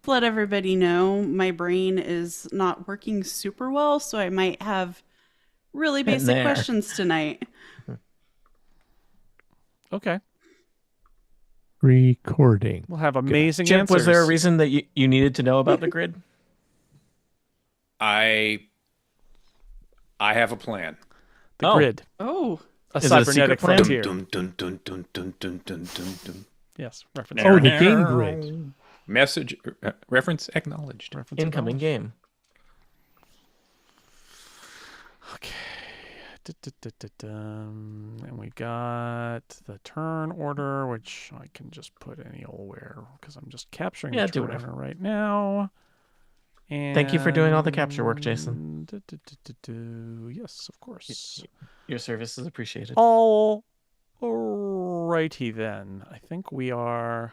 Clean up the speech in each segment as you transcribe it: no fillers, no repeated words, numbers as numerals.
to let everybody know my brain is not working super well, so I might have really And basic there. questions tonight. Okay. Recording. We'll have amazing Chip, answers. was there a reason that you needed to know about the grid? I have a plan. The grid. Oh, A Is it a cybernetic secret plan? frontier. Dun, dun, dun, dun, dun, dun, dun, dun, dun. Yes. Reference. Oh, the game grid. Message reference acknowledged. Reference Incoming acknowledged. game. Okay. And we got the turn order, which I can just put any old where because I'm just capturing Yeah, the do turn whatever. order right now. And Thank you for doing all the capture work, Jason. Yes, of course. Your service is appreciated. All righty then. I think we are.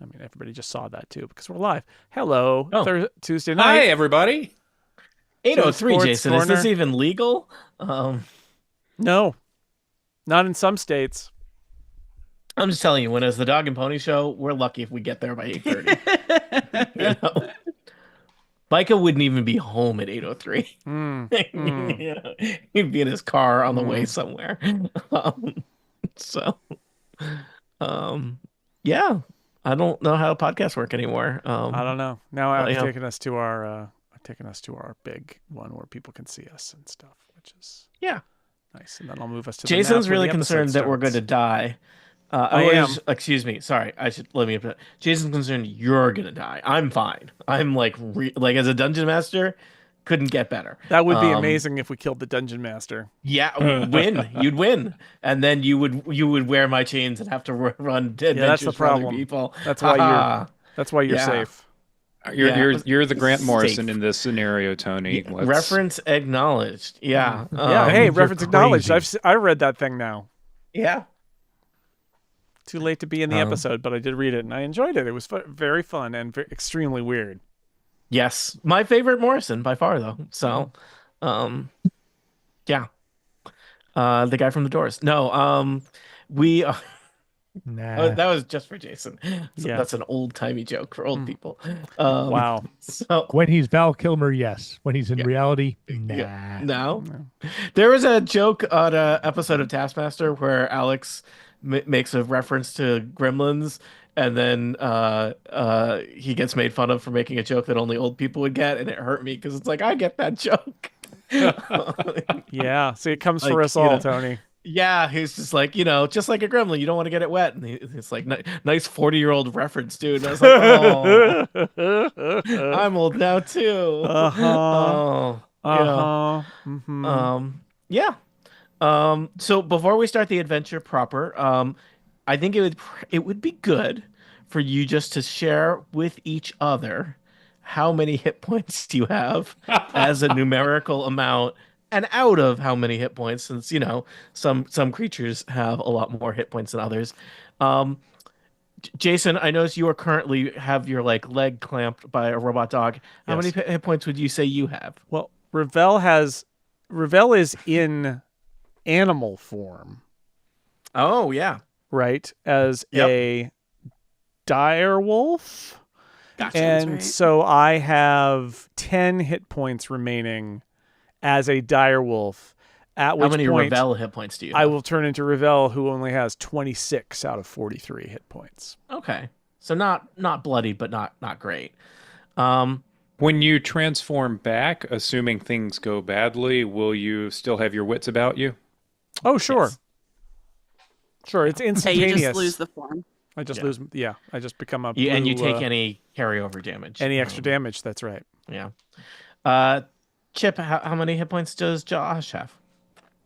I mean, everybody just saw that too because we're live. Hello, Tuesday night. Hi, everybody. 803, Sports Jason. Is this Corner. even legal? No, not in some states. I'm just telling you, when it's the Dog and Pony Show, we're lucky if we get there by 8:30. You know? Micah wouldn't even be home at 8:03. You know, he'd be in his car on the way somewhere. So, yeah, I don't know how podcasts work anymore. I don't know. Now I've yeah. taken us to our big one where people can see us and stuff, which is nice. And then I'll move us to Jason's the map where really the episode concerned that we're going starts. to die. I am. Excuse me. Sorry. Let me. Jason's concerned you're going to die. I'm fine. I'm like as a dungeon master, couldn't get better. That would be amazing if we killed the dungeon master. Yeah, win. You'd win, and then you would wear my chains and have to run adventures that's the for other problem. people. That's why you're Yeah. safe. You're the Grant Safe. Morrison in this scenario, Tony. Yeah, reference acknowledged. Yeah. Yeah. Hey, you're reference acknowledged. crazy. I read that thing now. Yeah. Too late to be in the episode, but I did read it and I enjoyed it. It was very fun and extremely weird. Yes, my favorite Morrison by far, though. So, yeah, the guy from the Doors. No, we. Nah. That was just for Jason. So Yeah. that's an old timey joke for old people. Wow. So When he's Val Kilmer, yes. When he's in reality, nah. yeah, no. There was a joke on an episode of Taskmaster where Alex makes a reference to Gremlins, and then he gets made fun of for making a joke that only old people would get, and it hurt me because it's like I get that joke. Yeah. See, it comes Like, for us you all, know. Tony. Yeah, he's just like, just like a gremlin, you don't want to get it wet. And it's like, nice 40-year-old reference, dude. And I was like, oh, I'm old now too. Oh, yeah. Yeah. So before we start the adventure proper, I think it would be good for you just to share with each other how many hit points you have as a numerical amount, and out of how many hit points, since some creatures have a lot more hit points than others. Jason, I notice you are currently have your leg clamped by a robot dog. How Yes. many hit points would you say you have? Well, Ravel is in animal form, Oh yeah, right? As Yep. a dire wolf. gotcha. And right. so I have 10 hit points remaining as a dire wolf. At How which many point Revel hit points do you I have? will turn into Ravel, who only has 26 out of 43 hit points. Okay, so not bloody, but not great. When you transform back, assuming things go badly, will you still have your wits about you? Oh, sure. Yes. Sure, it's hey, instantaneous. you just lose the form. I just Yeah. lose. Yeah, I just become a And you blue, take any carryover damage. any extra damage. That's right. Yeah. Chip, how many hit points does Josh have?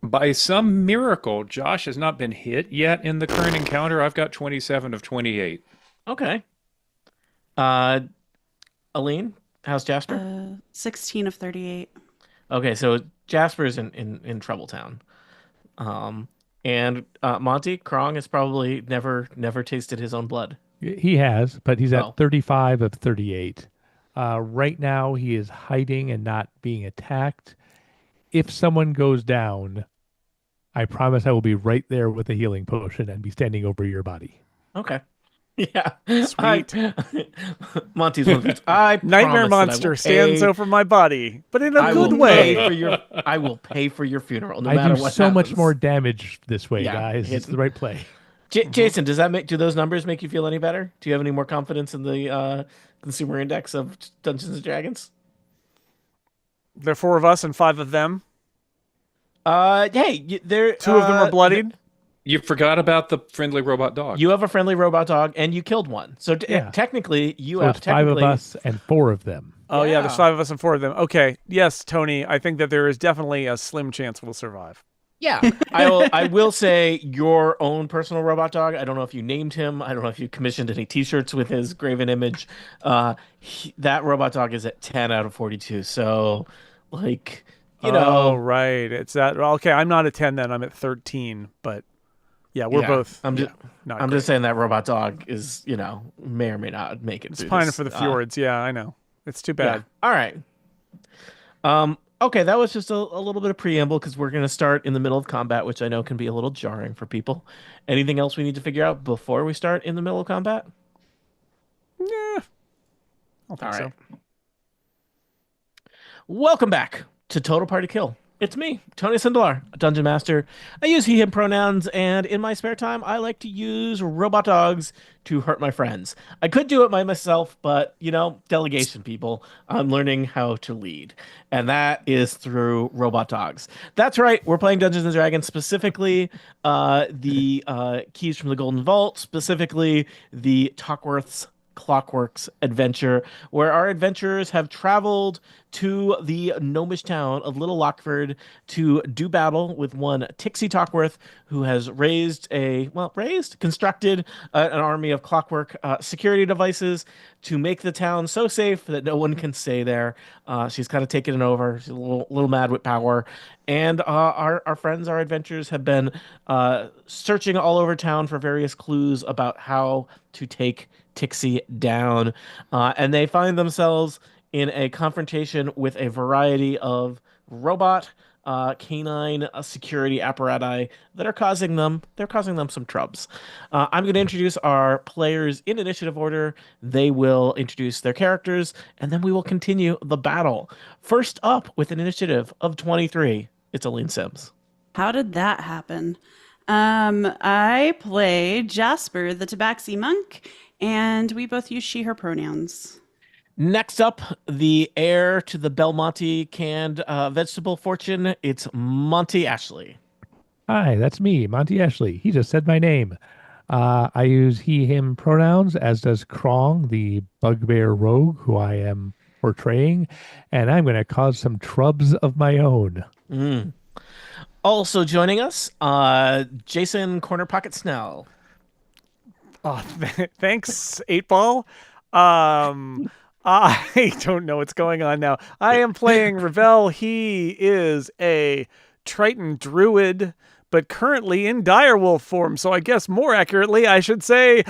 By some miracle, Josh has not been hit yet in the current encounter. I've got 27 of 28. Okay. Aline, how's Jasper? 16 of 38. Okay, so Jasper's in Trouble Town. And Monty Krong has probably never tasted his own blood. He has, but he's at Oh. 35 of 38. Right now, he is hiding and not being attacked. If someone goes down, I promise I will be right there with a healing potion and be standing over your body. Okay. Yeah. Sweet. Monty's one of these. I Nightmare promise that I will monster stands pay. over my body, but in a I good will way. pay for your. I will pay for your funeral, no I matter do what so much happens. more damage this way, Yeah, guys. It's the right play. Jason, does that make do those numbers make you feel any better? Do you have any more confidence in the consumer index of Dungeons and Dragons? There are 4 of us and 5 of them. Hey, there. 2 of them are bloodied. You forgot about the friendly robot dog. You have a friendly robot dog, and you killed one. So Yeah. technically, you So have it's 5 of technically. us and 4 of them. Oh yeah, Yeah. there's 5 of us and 4 of them. Okay, yes, Tony, I think that there is definitely a slim chance we'll survive. Yeah, I will say your own personal robot dog. I don't know if you named him. I don't know if you commissioned any T-shirts with his graven image. That robot dog is at 10 out of 42. So, like, you Oh know, right, it's that. Okay, I'm not at 10 then. I'm at 13. But yeah, we're yeah, both. I'm just, not I'm great. just saying that robot dog is, may or may not make it. It's through pining this. for the fjords. Yeah, I know. It's too Yeah. bad. All right. Okay, that was just a little bit of preamble because we're going to start in the middle of combat, which I know can be a little jarring for people. Anything else we need to figure out before we start in the middle of combat? Yeah, I don't think All so. right. Welcome back to Total Party Kill. It's me, Tony Sindelar, a dungeon master. I use he, him pronouns, and in my spare time, I like to use robot dogs to hurt my friends. I could do it by myself, but, delegation, people. I'm learning how to lead, and that is through robot dogs. That's right, we're playing Dungeons & Dragons, specifically the Keys from the Golden Vault, specifically the Tockworth's Clockworks adventure, where our adventurers have traveled to the gnomish town of Little Lockford to do battle with one Tixie Tockworth, who has constructed an army of clockwork security devices to make the town so safe that no one can stay there. She's kind of taken it over. She's a little mad with power. And our friends, our adventurers, have been searching all over town for various clues about how to take Tixie down. And they find themselves in a confrontation with a variety of robot, canine security apparati that are causing them some trubs. I'm going to introduce our players in initiative order. They will introduce their characters, and then we will continue the battle. First up with an initiative of 23, it's Aline Sims. How did that happen? I play Jasper, the Tabaxi monk, and we both use she, her pronouns. Next up, the heir to the Belmonte canned vegetable fortune, it's Monty Ashley. Hi, that's me, Monty Ashley. He just said my name. I use he, him pronouns, as does Krong, the bugbear rogue who I am portraying, and I'm going to cause some trubs of my own. Also joining us, Jason Corner Pocket Snell. Oh, thanks, 8-Ball. I don't know what's going on now. I am playing Ravel. He is a Triton druid, but currently in direwolf form. So I guess more accurately, I should say,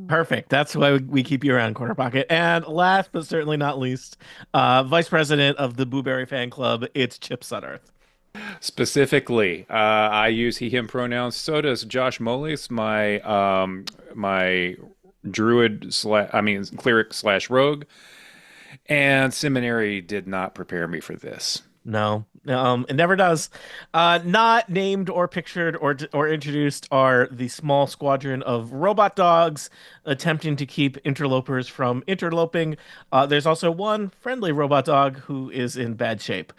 Perfect. That's why we keep you around, Corner Pocket. And last but certainly not least, Vice President of the Booberry Fan Club, it's Chip Suddarth. Specifically, I use he, him pronouns. So does Josh Molis, my druid cleric / rogue. And seminary did not prepare me for this. No, it never does. Not named or pictured or introduced are the small squadron of robot dogs attempting to keep interlopers from interloping. There's also one friendly robot dog who is in bad shape.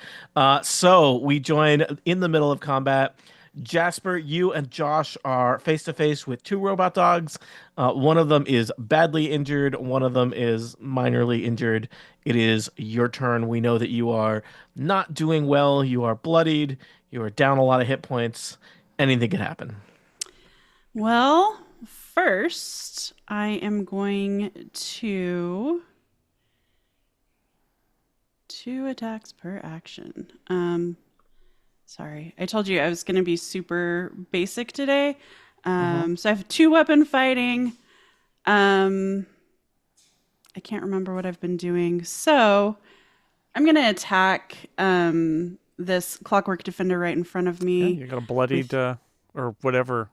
So we join in the middle of combat. Jasper, you and Josh are face to face with 2 robot dogs. One of them is badly injured. One of them is minorly injured. It is your turn. We know that you are not doing well. You are bloodied. You are down a lot of hit points. Anything can happen. Well, first, I am going to 2 attacks per action. Sorry, I told you I was going to be super basic today. So I have 2 weapon fighting. I can't remember what I've been doing. So I'm going to attack this Clockwork Defender right in front of me. Yeah, you got a bloodied or whatever,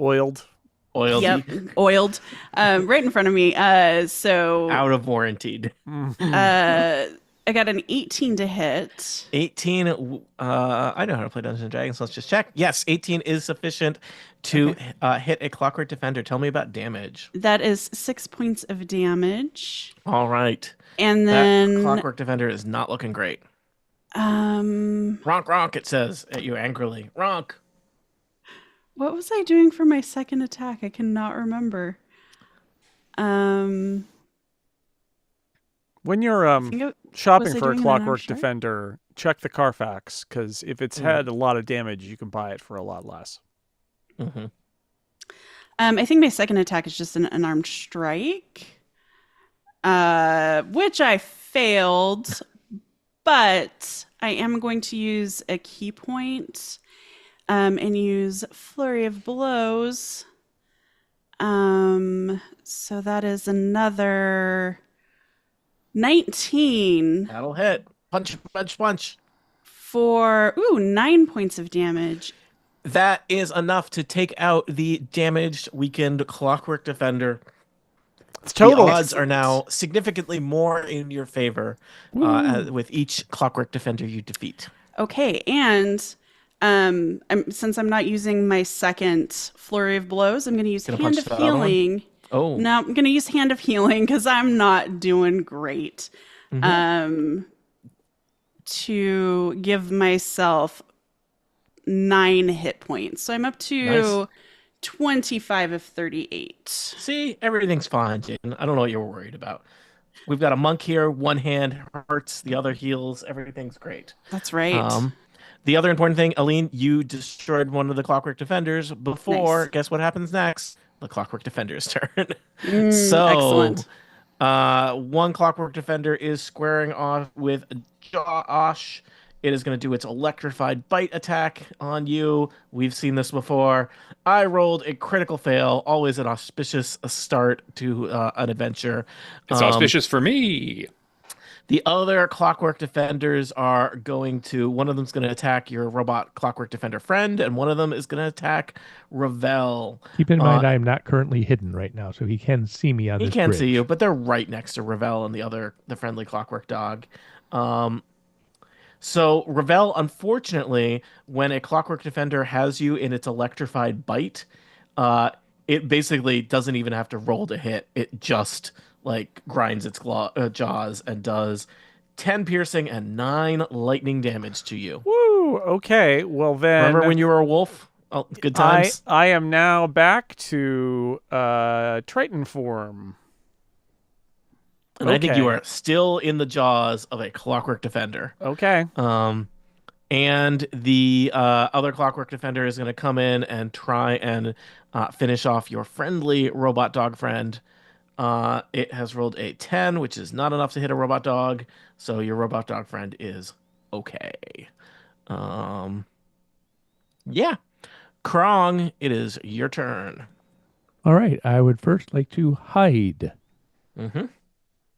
oiled. Oiled, Yep, oiled, right in front of me. So out of warranted. I got an 18 to hit. 18. I know how to play Dungeons and Dragons. So let's just check. Yes, 18 is sufficient to hit a Clockwork Defender. Tell me about damage. That is 6 points of damage. All right. And That then Clockwork Defender is not looking great. Ronk, ronk, it says at you angrily. Ronk. what was I doing for my second attack? I cannot remember. When you're think it- shopping was I for a doing an unarmed Clockwork strike? Defender, check the Carfax, because if it's had a lot of damage, you can buy it for a lot less. Mm-hmm. I think my second attack is just an unarmed strike, which I failed, but I am going to use a key point and use Flurry of Blows. So that is another 19 That'll hit. Punch, punch, punch. for 9 points of damage. That is enough to take out the damaged, weakened Clockwork Defender. It's total. The odds are now significantly more in your favor with each Clockwork Defender you defeat. Okay, and since I'm not using my second Flurry of Blows, I'm going to use Gonna Hand punch of the other one? Healing. Oh. No, I'm going to use Hand of Healing because I'm not doing great. To give myself 9 hit points. So I'm up to Nice. 25 of 38. See, everything's fine, Jaden. I don't know what you're worried about. We've got a monk here. One hand hurts, the other heals. Everything's great. That's right. The other important thing, Aline, you destroyed one of the Clockwork Defenders before. Nice. Guess what happens next? The Clockwork Defender's turn. Excellent. One Clockwork Defender is squaring off with Josh. It is going to do its electrified bite attack on you. We've seen this before. I rolled a critical fail. Always an auspicious start to an adventure. It's auspicious for me. The other Clockwork Defenders are going to, one of them's going to attack your robot Clockwork Defender friend, and one of them is going to attack Ravel. Keep in mind, I am not currently hidden right now, so he can see me on He this can't bridge. see you, but they're right next to Ravel and the friendly Clockwork dog. So Ravel, unfortunately, when a Clockwork Defender has you in its electrified bite, it basically doesn't even have to roll to hit. It just like grinds its jaws and does 10 piercing and 9 lightning damage to you. Woo! Okay, well then. Remember when you were a wolf? Oh, good times. I am now back to Triton form. And I think okay. you are still in the jaws of a Clockwork Defender. Okay. And the other Clockwork Defender is going to come in and try and finish off your friendly robot dog friend. It has rolled a 10, which is not enough to hit a robot dog. So your robot dog friend is okay. Yeah. Krong, it is your turn. All right, I would first like to hide. Mm-hmm.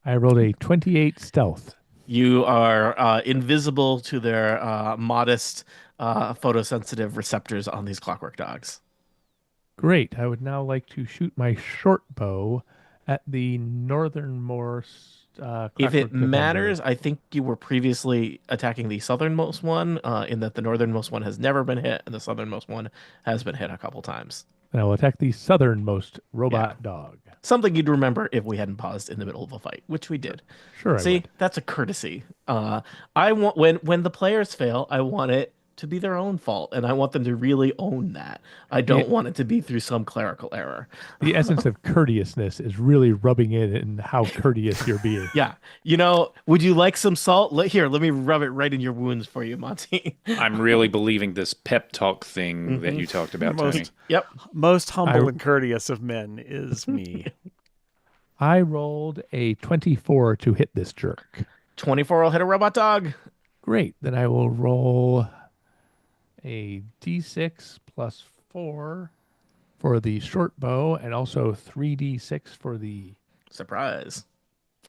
I rolled a 28 stealth. You are invisible to their modest photosensitive receptors on these Clockwork dogs. Great. I would now like to shoot my short bow at the northernmost. If it matters, I think you were previously attacking the southernmost one, in that the northernmost one has never been hit, and the southernmost one has been hit a couple times. And I will attack the southernmost robot dog. Something you'd remember if we hadn't paused in the middle of a fight, which we did. Sure. See, I would. that's a courtesy. I want when the players fail, I want it to be their own fault, and I want them to really own that. I don't want it to be through some clerical error. The essence of courteousness is really rubbing in how courteous you're being. Yeah. Would you like some salt? Here, let me rub it right in your wounds for you, Monty. I'm really believing this pep talk thing that you talked about, Tony. Yep. Most humble and courteous of men is me. I rolled a 24 to hit this jerk. 24 will hit a robot dog. Great. Then I will roll a d6 plus 4 for the short bow and also 3d6 for the Surprise.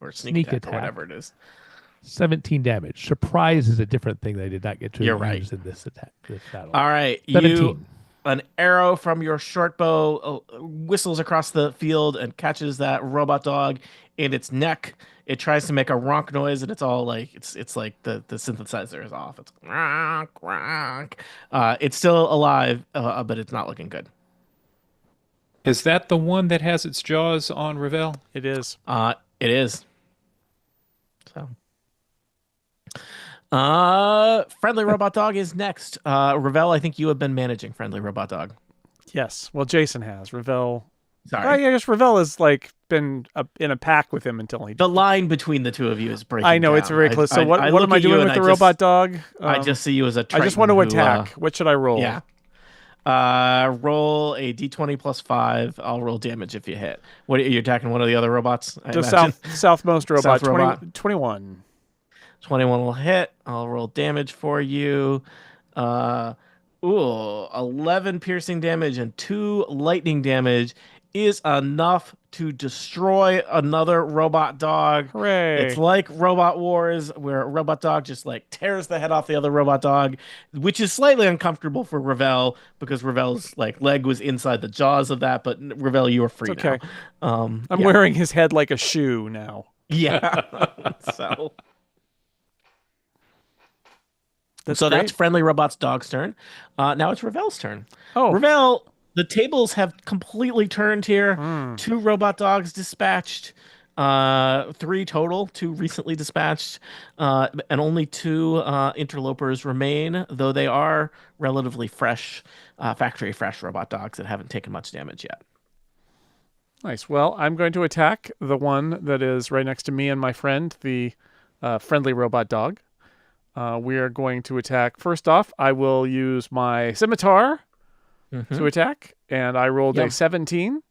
Or sneak Sneak attack, or attack. whatever it is. 17 damage. Surprise is a different thing that I did not get to You're use right. in this attack. This battle. All right. 17. an arrow from your short bow whistles across the field and catches that robot dog in its neck. It tries to make a ronk noise, and it's all like it's like the synthesizer is off. It's ronk ronk. It's still alive, but it's not looking good. Is that the one that has its jaws on Ravel? It is. It is. So. Friendly Robot Dog is next. Ravel, I think you have been managing Friendly Robot Dog. Yes. Well, Jason has. Ravel. Sorry. I guess Ravel has like been in a pack with him until he. The line between the two of you is breaking I know down. it's very close. So what I am look I at you doing and with the I robot dog? I just see you as a Triton I just want to who, attack. What should I roll? Yeah. Roll a d20 plus 5. I'll roll damage if you hit. What are you attacking? One of the other robots? The southmost robot. South robot. 21. 21 will hit. I'll roll damage for you. 11 piercing damage and 2 lightning damage is enough to destroy another robot dog. Hooray. It's like Robot Wars, where a robot dog just like tears the head off the other robot dog, which is slightly uncomfortable for Ravel because Ravel's like leg was inside the jaws of that. But Ravel, you are free okay. now. I'm wearing his head like a shoe now. Yeah. So That's that's Friendly Robot's dog's turn. Now it's Ravel's turn. Oh. Ravel, the tables have completely turned here. 2 robot dogs dispatched. 3 total, 2 recently dispatched, and only 2 interlopers remain, though they are relatively fresh, factory fresh robot dogs that haven't taken much damage yet. Nice. Well, I'm going to attack the one that is right next to me and my friend, the friendly robot dog. We are going to attack. First off, I will use my scimitar to attack, and I rolled a 17.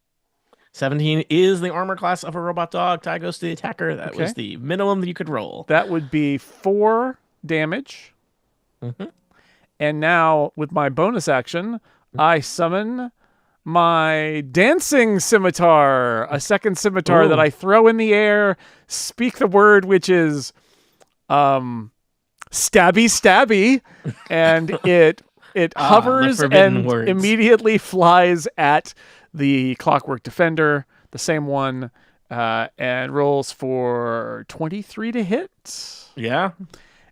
17 is the armor class of a robot dog. Tie goes to the attacker. That was the minimum that you could roll. That would be 4 damage. And now, with my bonus action, I summon my dancing scimitar, a second scimitar that I throw in the air, speak the word, which is stabby stabby, and it hovers and immediately flies at the Clockwork Defender, the same one, and rolls for 23 to hit. Yeah.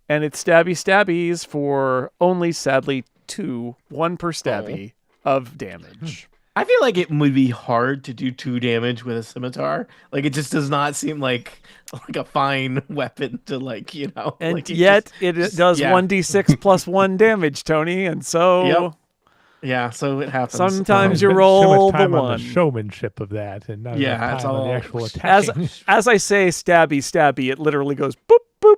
And it's stabby stabbies for only, sadly, 1 per stabby of damage. I feel like it would be hard to do 2 damage with a scimitar. Like, it just does not seem like a fine weapon to, like, you know. And like yet it does 1d6 plus 1 damage, Tony. And so... Yep. Yeah, so it happens. Sometimes you roll so much time the on 1. The showmanship of that, and not enough it's time on all the actual attacking. As I say stabby stabby, it literally goes boop boop.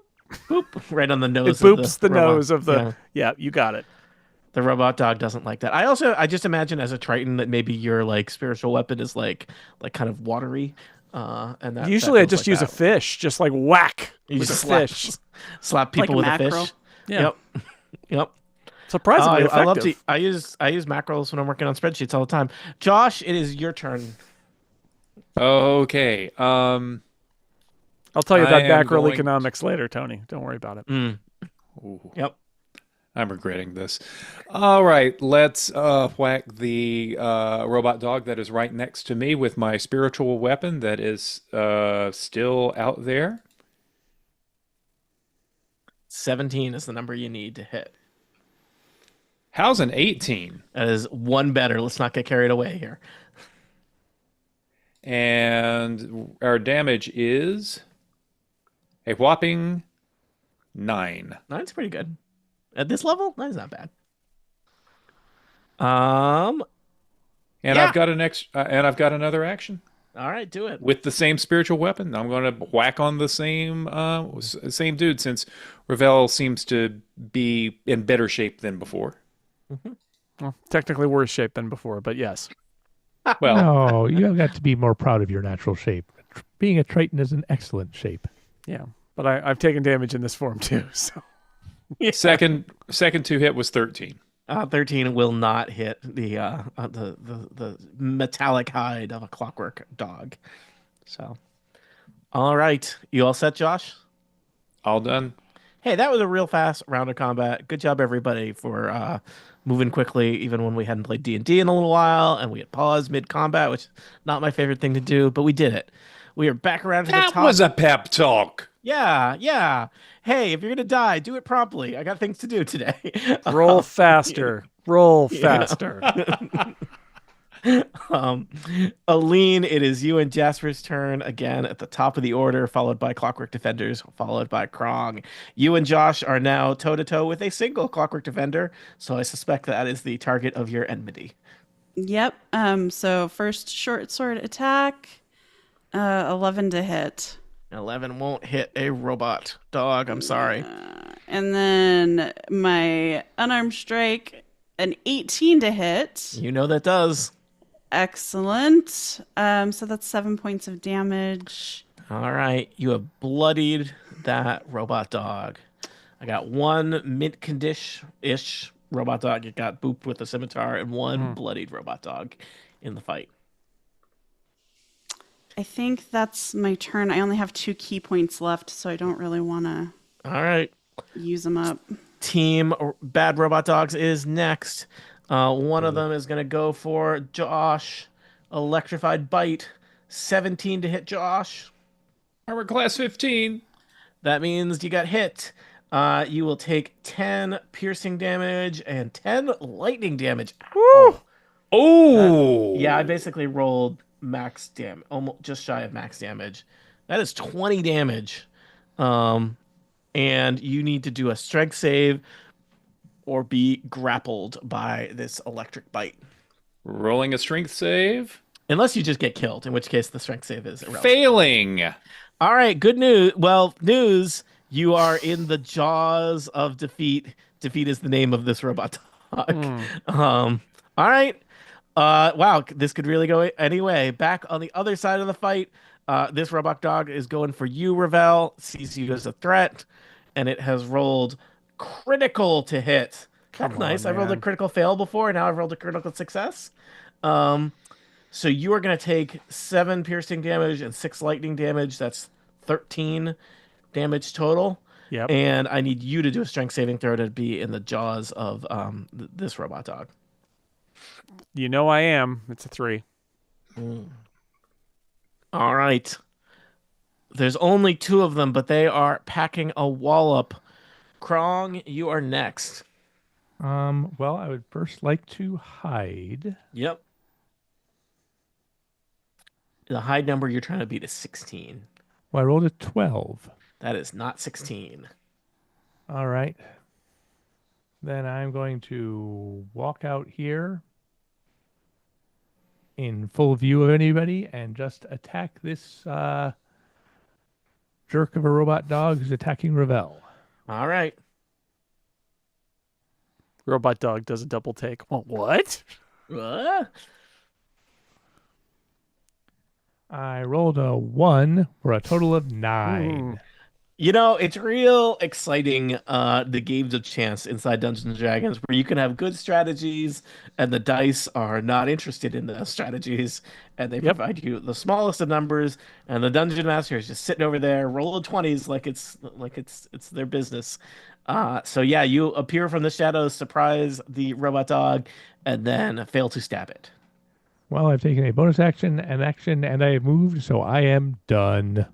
Boop, right on the nose. It boops the robot. nose of the... Yeah, you got it. The robot dog doesn't like that. I just imagine as a Triton that maybe your like spiritual weapon is like kind of watery. And that, usually that I just like use that. a fish, just like whack You with just a fish. slap people Like a with a mackerel. fish. Yeah. Yep. Surprisingly effective. I love to. I use macros when I'm working on spreadsheets all the time. Josh, it is your turn. Okay. I'll tell you I about am macroeconomics later, Tony. Don't worry about it. Ooh. Yep. I'm regretting this. All right, let's whack the robot dog that is right next to me with my spiritual weapon that is still out there. 17 is the number you need to hit. How's an 18? That is 1 better. Let's not get carried away here. And our damage is a whopping 9. 9's pretty good. At this level, 9's not bad. And I've got I've got another action. All right, do it. With the same spiritual weapon. I'm going to whack on the same dude since Ravel seems to be in better shape than before. Well, technically worse shape than before, but yes. Well, No, you have got to be more proud of your natural shape. Being a Triton is an excellent shape. Yeah, but I've taken damage in this form too. So second to hit was 13. 13 will not hit the metallic hide of a clockwork dog. So, all right, you all set, Josh? All done. Hey, that was a real fast round of combat. Good job, everybody, for moving quickly, even when we hadn't played D&D in a little while, and we had paused mid-combat, which is not my favorite thing to do, but we did it. We are back around to the That top. was a pep talk. Yeah, yeah. Hey, if you're gonna die, do it promptly. I got things to do today. Roll faster. Roll Yeah. faster. Aline, it is you and Jasper's turn again at the top of the order, followed by Clockwork Defenders, followed by Krong. You and Josh are now toe to toe with a single Clockwork Defender, so I suspect that is the target of your enmity. Yep. So first short sword attack, 11 to hit. 11 won't hit a robot dog. I'm sorry. And then my unarmed strike, an 18 to hit. You know that does. Excellent. So that's 7 points of damage. All right, you have bloodied that robot dog. I got one mint condition-ish robot dog. It got booped with a scimitar, and one bloodied robot dog in the fight. I think that's my turn. I only have 2 key points left, so I don't really want to All right, use them up. Team Bad Robot Dogs is next. One of them is going to go for Josh. Electrified Bite, 17 to hit Josh. Armor class 15. That means you got hit. You will take 10 piercing damage and 10 lightning damage. Woo! Oh! Yeah, I basically rolled max damage, almost just shy of max damage. That is 20 damage. And you need to do a strength save or be grappled by this electric bite. Rolling a strength save. Unless you just get killed, in which case the strength save is irrelevant. Failing. All right, good news. Well, news, you are in the jaws of defeat. Defeat is the name of this robot dog. All right. Wow, this could really go any way. Back on the other side of the fight, this robot dog is going for you, Ravel. Sees you as a threat, and it has rolled critical to hit. That's nice. I rolled a critical fail before, and now I've rolled a critical success. So you are going to take 7 piercing damage and 6 lightning damage. That's 13 damage total. Yep. And I need you to do a strength saving throw to be in the jaws of this robot dog. You know I am. It's a 3. All right. There's only 2 of them, but they are packing a wallop. Krong, you are next. Well, I would first like to hide. Yep. The high number you're trying to beat is 16. Well, I rolled a 12. That is not 16. All right. Then I'm going to walk out here in full view of anybody and just attack this jerk of a robot dog who's attacking Ravel. All right. Robot dog does a double take. Well, what? I rolled a 1 for a total of 9. You know, it's real exciting, the games of chance inside Dungeons and Dragons, where you can have good strategies and the dice are not interested in those strategies, and they provide you the smallest of numbers, and the dungeon master is just sitting over there rolling 20s like it's their business. So yeah, you appear from the shadows, surprise the robot dog, and then fail to stab it. Well, I've taken a bonus action, and I have moved, so I am done.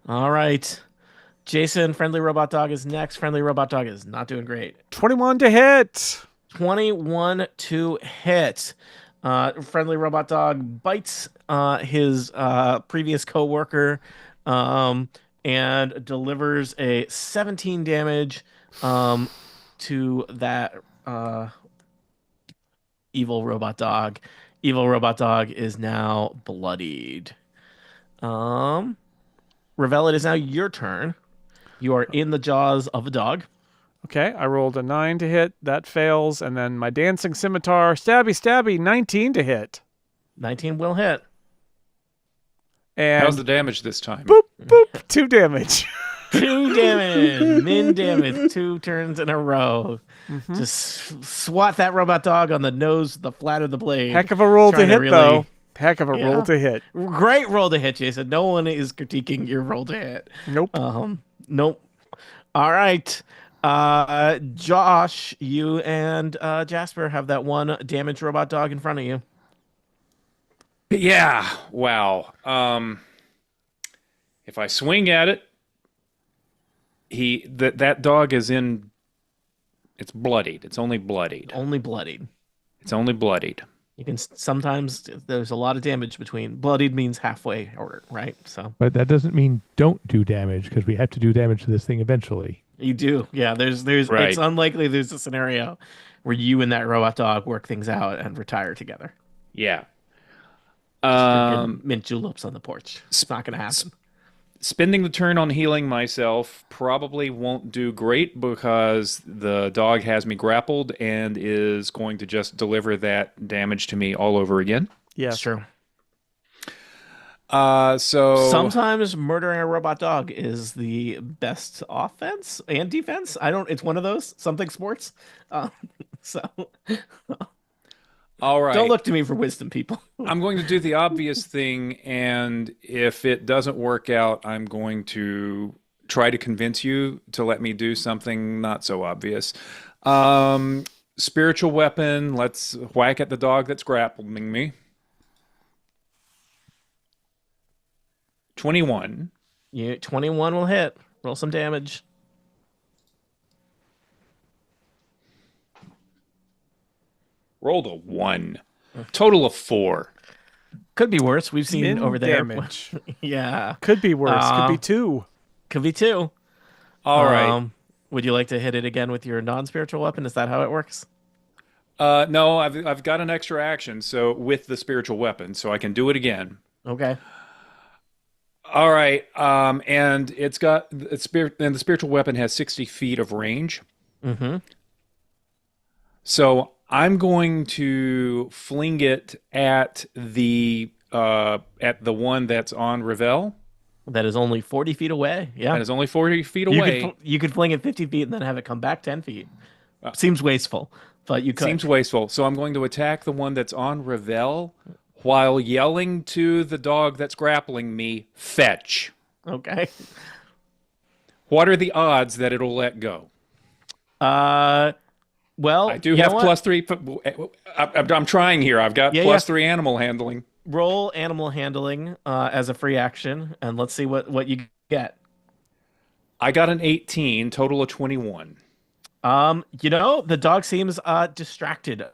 All right. Jason, friendly robot dog is next. Friendly robot dog is not doing great. 21 to hit. 21 to hit. Friendly robot dog bites his previous coworker and delivers a 17 damage to that evil robot dog. Evil robot dog is now bloodied. Ravel, it is now your turn. You are in the jaws of a dog. Okay, I rolled a 9 to hit. That fails. And then my dancing scimitar, stabby, 19 to hit. 19 will hit. And how's the damage this time? boop, 2 damage. 2 damage. Min damage. 2 turns in a row. Just swat that robot dog on the nose, the flat of the blade. Heck of a roll to Trying hit, really- though. Heck of a roll to hit. Great roll to hit, Jason. No one is critiquing your roll to hit. Nope. Nope. All right. Josh, you and Jasper have that one damaged robot dog in front of you. Yeah. Wow. If I swing at it, that dog is in. It's bloodied. It's only bloodied. Only bloodied. It's only bloodied. You can sometimes there's a lot of damage between bloodied means halfway hurt, right? So But that doesn't mean don't do damage because we have to do damage to this thing eventually. you do, yeah. There's Right. It's unlikely there's a scenario where you and that robot dog work things out and retire together. Yeah. Drinking mint juleps on the porch. It's not gonna happen. Spending the turn on healing myself probably won't do great because the dog has me grappled and is going to just deliver that damage to me all over again. Yes. It's true. So Sometimes murdering a robot dog is the best offense and defense. I don't. It's one of those something sports. So all right. don't look to me for wisdom, people. I'm going to do the obvious thing, and if it doesn't work out, I'm going to try to convince you to let me do something not so obvious. Spiritual weapon. Let's whack at the dog that's grappling me. 21. 21 will hit. Roll some damage. Rolled a 1. Total of 4. Could be worse. We've seen Min over there. damage. Yeah, Could be worse. Could be 2. could be 2. All right. Would you like to hit it again with your non-spiritual weapon? Is that how it works? No, I've got an extra action, so with the spiritual weapon, so I can do it again. Okay. All right. And it's got and the spiritual weapon has 60 feet of range. Mm-hmm. So I'm going to fling it at the one that's on Ravel. That is only 40 feet away. Yeah. That is only 40 feet away. You could fling it 50 feet and then have it come back 10 feet. Seems wasteful, but you could. Seems wasteful. So I'm going to attack the one that's on Ravel while yelling to the dog that's grappling me, fetch. Okay. What are the odds that it'll let go? Well, I do you know have what? +3. I'm trying here. I've got Yeah, +3 animal handling. Roll animal handling as a free action, and let's see what you get. I got an 18, total of 21. The dog seems distracted.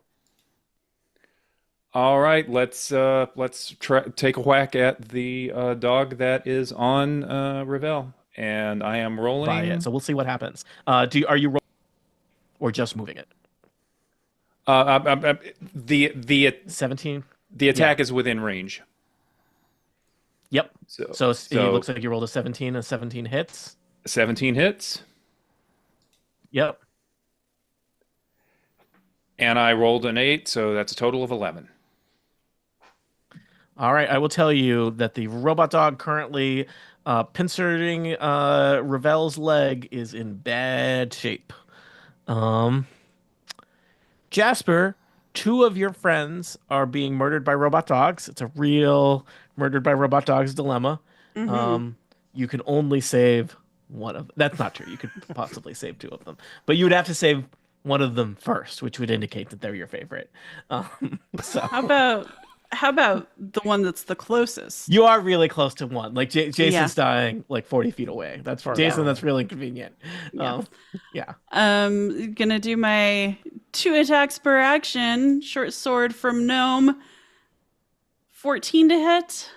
All right, let's take a whack at the dog that is on Ravel, and I am rolling. By it, so we'll see what happens. Are you rolling or just moving it? The 17. the attack is within range. Yep. So it So looks like you rolled a 17, and 17 hits. 17 hits, Yep. and I rolled an 8, so that's a total of 11. All right, I will tell you that the robot dog currently pincerting Ravel's leg is in bad shape. Jasper, 2 of your friends are being murdered by robot dogs. It's a real murdered by robot dogs dilemma. You can only save one of them. That's not true. You could possibly save 2 of them, but you would have to save one of them first, which would indicate that they're your favorite. So How about the one that's the closest? you are really close to one. Like Jason's Yeah. dying like 40 feet away. That's Far Jason. down. That's really convenient. Yeah. Yeah. Gonna do my 2 attacks per action. Short sword from Gnome. 14 to hit.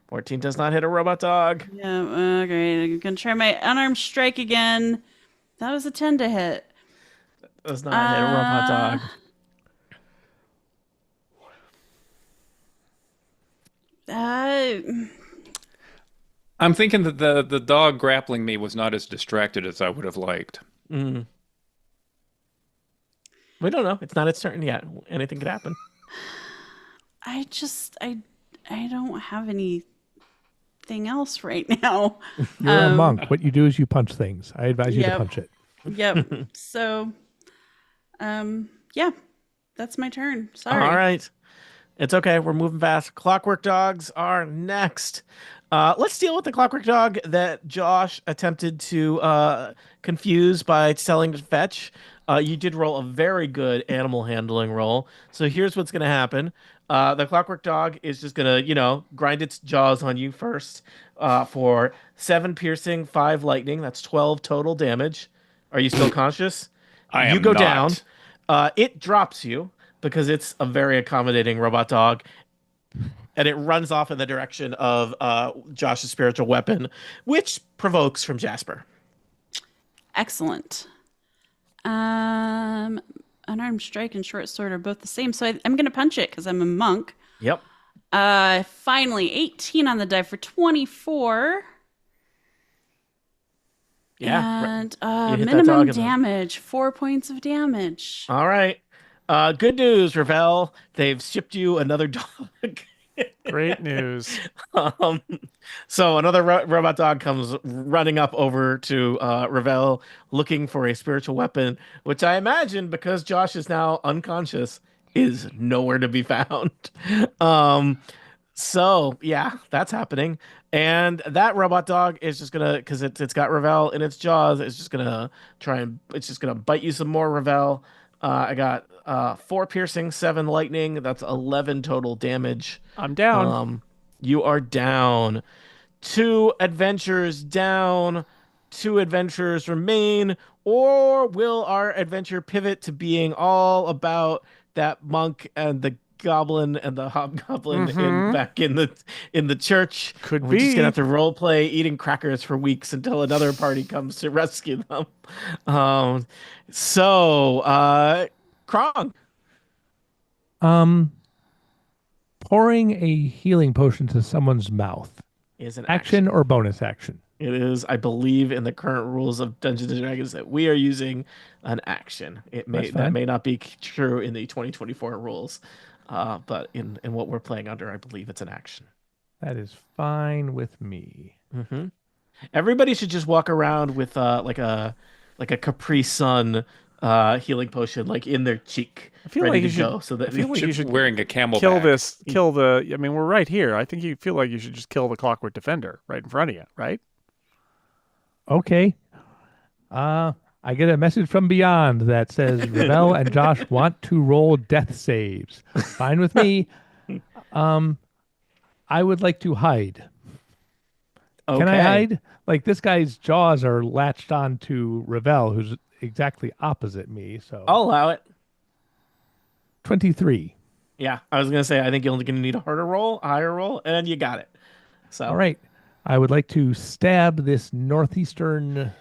14 does not hit a robot dog. Yeah, okay. I'm gonna try my unarmed strike again. That was a 10 to hit. Does not hit a robot dog. I'm thinking that the dog grappling me was not as distracted as I would have liked. We don't know. It's not its turn yet. Anything could happen. I don't have anything else right now. You're a monk. What you do is you punch things. I advise you to Yep. punch it. Yep. So, yeah, that's my turn. Sorry. All right. It's okay. We're moving fast. Clockwork dogs are next. Let's deal with the Clockwork Dog that Josh attempted to confuse by telling to fetch. You did roll a very good animal handling roll. So here's what's going to happen. The Clockwork Dog is just going to, grind its jaws on you first for 7 piercing, 5 lightning. That's 12 total damage. Are you still conscious? I You am go not. down. It drops you because it's a very accommodating robot dog. And it runs off in the direction of Josh's spiritual weapon, which provokes from Jasper. Excellent. Unarmed strike and short sword are both the same, so I'm going to punch it because I'm a monk. Yep. Finally, 18 on the die for 24. Yeah. And You hit that minimum dog in the- damage, 4 points of damage. All right. Good news, Ravel. They've shipped you another dog. Great news. So another robot dog comes running up over to Ravel looking for a spiritual weapon, which I imagine, because Josh is now unconscious, is nowhere to be found. So yeah, that's happening. And that robot dog is just gonna, because it's got Ravel in its jaws, it's just gonna it's just gonna bite you some more, Ravel. I got 4 piercing, 7 lightning. That's 11 total damage. I'm down. You are down. 2 adventures down. 2 adventures remain. Or will our adventure pivot to being all about that monk and the goblin and the hobgoblin back in the church? Could We're just be. gonna have to role play eating crackers for weeks until another party comes to rescue them. Krong. Pouring a healing potion to someone's mouth. Is an Action or bonus action? It is, I believe, in the current rules of Dungeons and Dragons that we are using an action. That's That fine. may not be true in the 2024 rules, but in what we're playing under, I believe it's an action. That is fine with me. Mm-hmm. Everybody should just walk around with like a Capri Sun healing potion like in their cheek, I feel ready like you to should. go. So that I feel like you should Wearing a camel kill back. this. Kill the. I mean, we're right here. I think you feel like you should just kill the Clockwork Defender right in front of you, right? Okay. I get a message from beyond that says Ravel and Josh want to roll death saves. Fine with me. I would like to hide. okay. Can I hide? Like, this guy's jaws are latched on to Ravel, who's exactly opposite me. So I'll allow it. 23. Yeah, I was gonna say I think you're only gonna need a higher roll, and you got it. So All right. I would like to stab this northeastern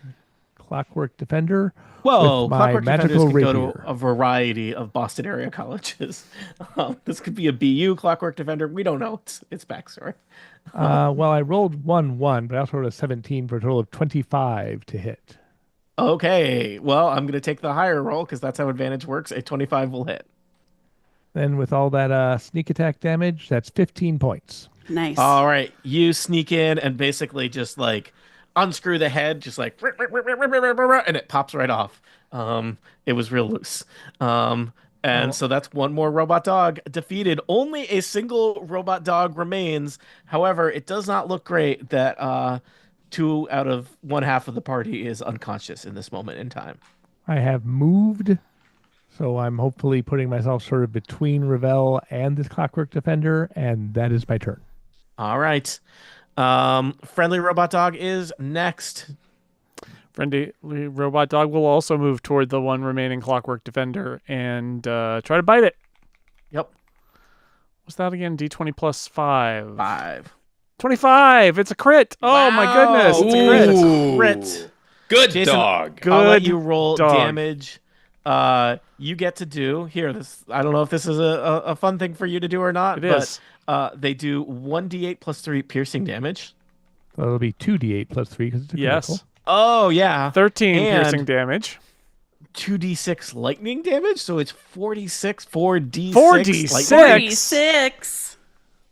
Clockwork Defender Whoa, with my Clockwork Defenders magical can go rapier. to a variety of Boston area colleges. This could be a BU Clockwork Defender. We don't know its backstory. Well, I rolled 1-1, but I also rolled a 17 for a total of 25 to hit. Okay, well, I'm going to take the higher roll because that's how advantage works. A 25 will hit. Then with all that sneak attack damage, that's 15 points. Nice. All right, you sneak in and basically just like unscrew the head, just like, and it pops right off. It was real loose. So that's one more robot dog defeated. Only a single robot dog remains. However, it does not look great that 2 out of 1/2 of the party is unconscious in this moment in time. I have moved, so I'm hopefully putting myself sort of between Ravel and this Clockwork Defender, and that is my turn. All right. Friendly robot dog is next. Friendly robot dog will also move toward the one remaining Clockwork Defender and try to bite it. Yep. What's that again? D20 plus 5. 5. 25. It's a crit. Oh my goodness. It's a crit. Ooh. Crit. Good Jason, dog. Good I'll let you roll dog. damage. You get to do here. I don't know if this is a fun thing for you to do or not. It is. They do 1d8 plus 3 piercing damage. So it'll be 2d8 plus 3 because it's a Yes. critical. Oh yeah. 13 And piercing damage. 2d6 lightning damage. So it's 4d6 4d6 4d6? lightning- 46.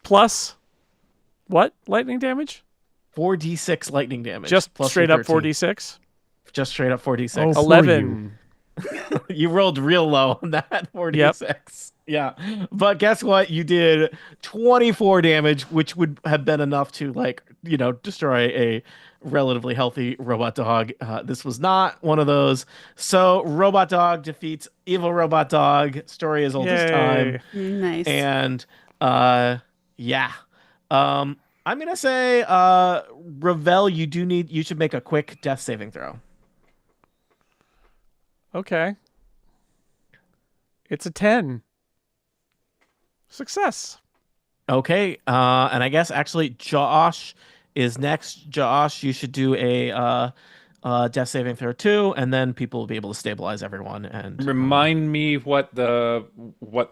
Plus what? Lightning damage? 4d6 lightning damage. Just plus straight your up 13. 4d6? Just straight up 4d6. Oh, for 11. You rolled real low on that 46. Yeah. But guess what? You did 24 damage, which would have been enough to like destroy a relatively healthy robot dog. This was not one of those. So robot dog defeats evil robot dog. Story as old as time. Yay. Nice. And yeah. Um, I'm gonna say Ravel, you should make a quick death saving throw. Okay. It's a 10. Success. Okay, and I guess actually Josh is next. Josh, you should do a death saving throw too, and then people will be able to stabilize everyone. And Remind me what I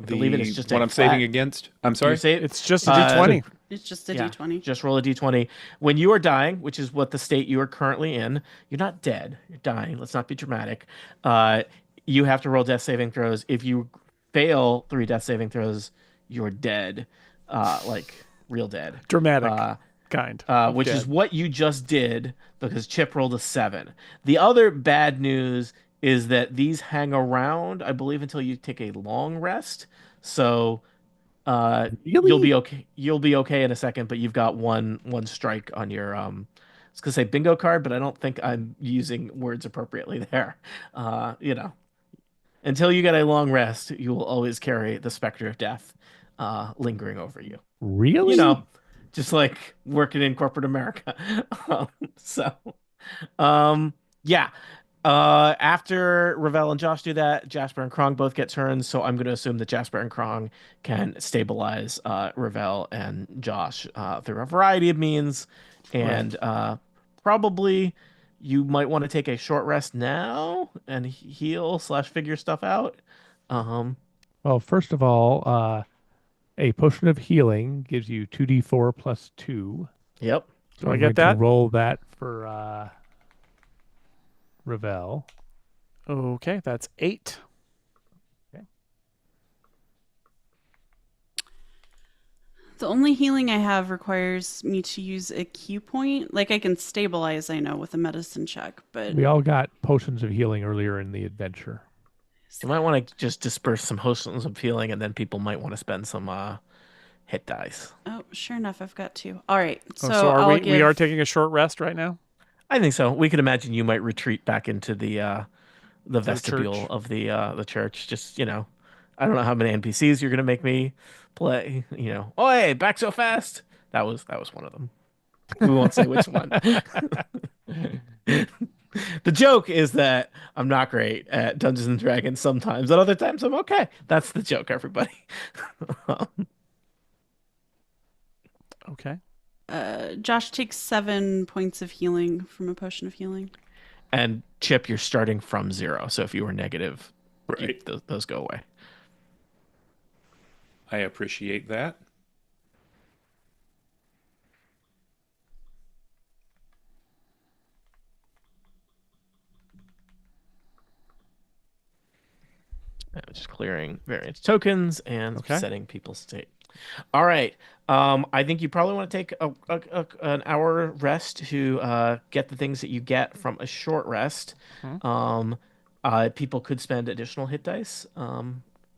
believe it is just what a I'm saving flat. against. I'm Do you sorry. save? It's just a Uh, D20. It's just a Yeah, D20. just roll a d20. When you are dying, which is what the state you are currently in, you're not dead. You're dying. Let's not be dramatic. Uh, you have to roll death saving throws. If you fail 3 death saving throws, you're dead. Like real dead. Dramatic Uh, kind of which is dead. what you just did because Chip rolled a 7. The other bad news is that these hang around, I believe, until you take a long rest. So you'll Really? be okay. You'll be okay in a second, but you've got one strike on your I was gonna say bingo card, but I don't think I'm using words appropriately there. Until you get a long rest, you will always carry the specter of death lingering over you. You Really? know, just like working in corporate America. Um, so, um, yeah. After Ravel and Josh do that, Jasper and Krong both get turns, so I'm going to assume that Jasper and Krong can stabilize Ravel and Josh through a variety of means, and probably you might want to take a short rest now and heal slash figure stuff out. Um, Well, first of all, a potion of healing gives you 2d4 plus 2. yep. So Do I I'm get going to that? roll that for Ravel. Okay, that's 8. The only healing I have requires me to use a key point. Like I can stabilize, I know, with a medicine check, but We all got potions of healing earlier in the adventure. You might want to just disperse some potions of healing, and then people might want to spend some hit dice. oh, sure enough, I've got 2. All right, Oh, so so are I'll we are give. taking a short rest right now? I think so. We could imagine you might retreat back into the To the vestibule church. of the church. Just I don't know how many NPCs you're gonna make me play. Oh hey, back so fast. That was one of them. We won't say which one. The joke is that I'm not great at Dungeons and Dragons sometimes, and other times I'm okay. That's the joke, everybody. Okay. Josh takes 7 points of healing from a potion of healing. And Chip, you're starting from 0, so if you were negative, Right. those go away. I appreciate that. Just clearing various tokens and Okay. setting people's state. All right. I think you probably want to take an hour rest to get the things that you get from a short rest. Hmm. People could spend additional hit dice. Yep.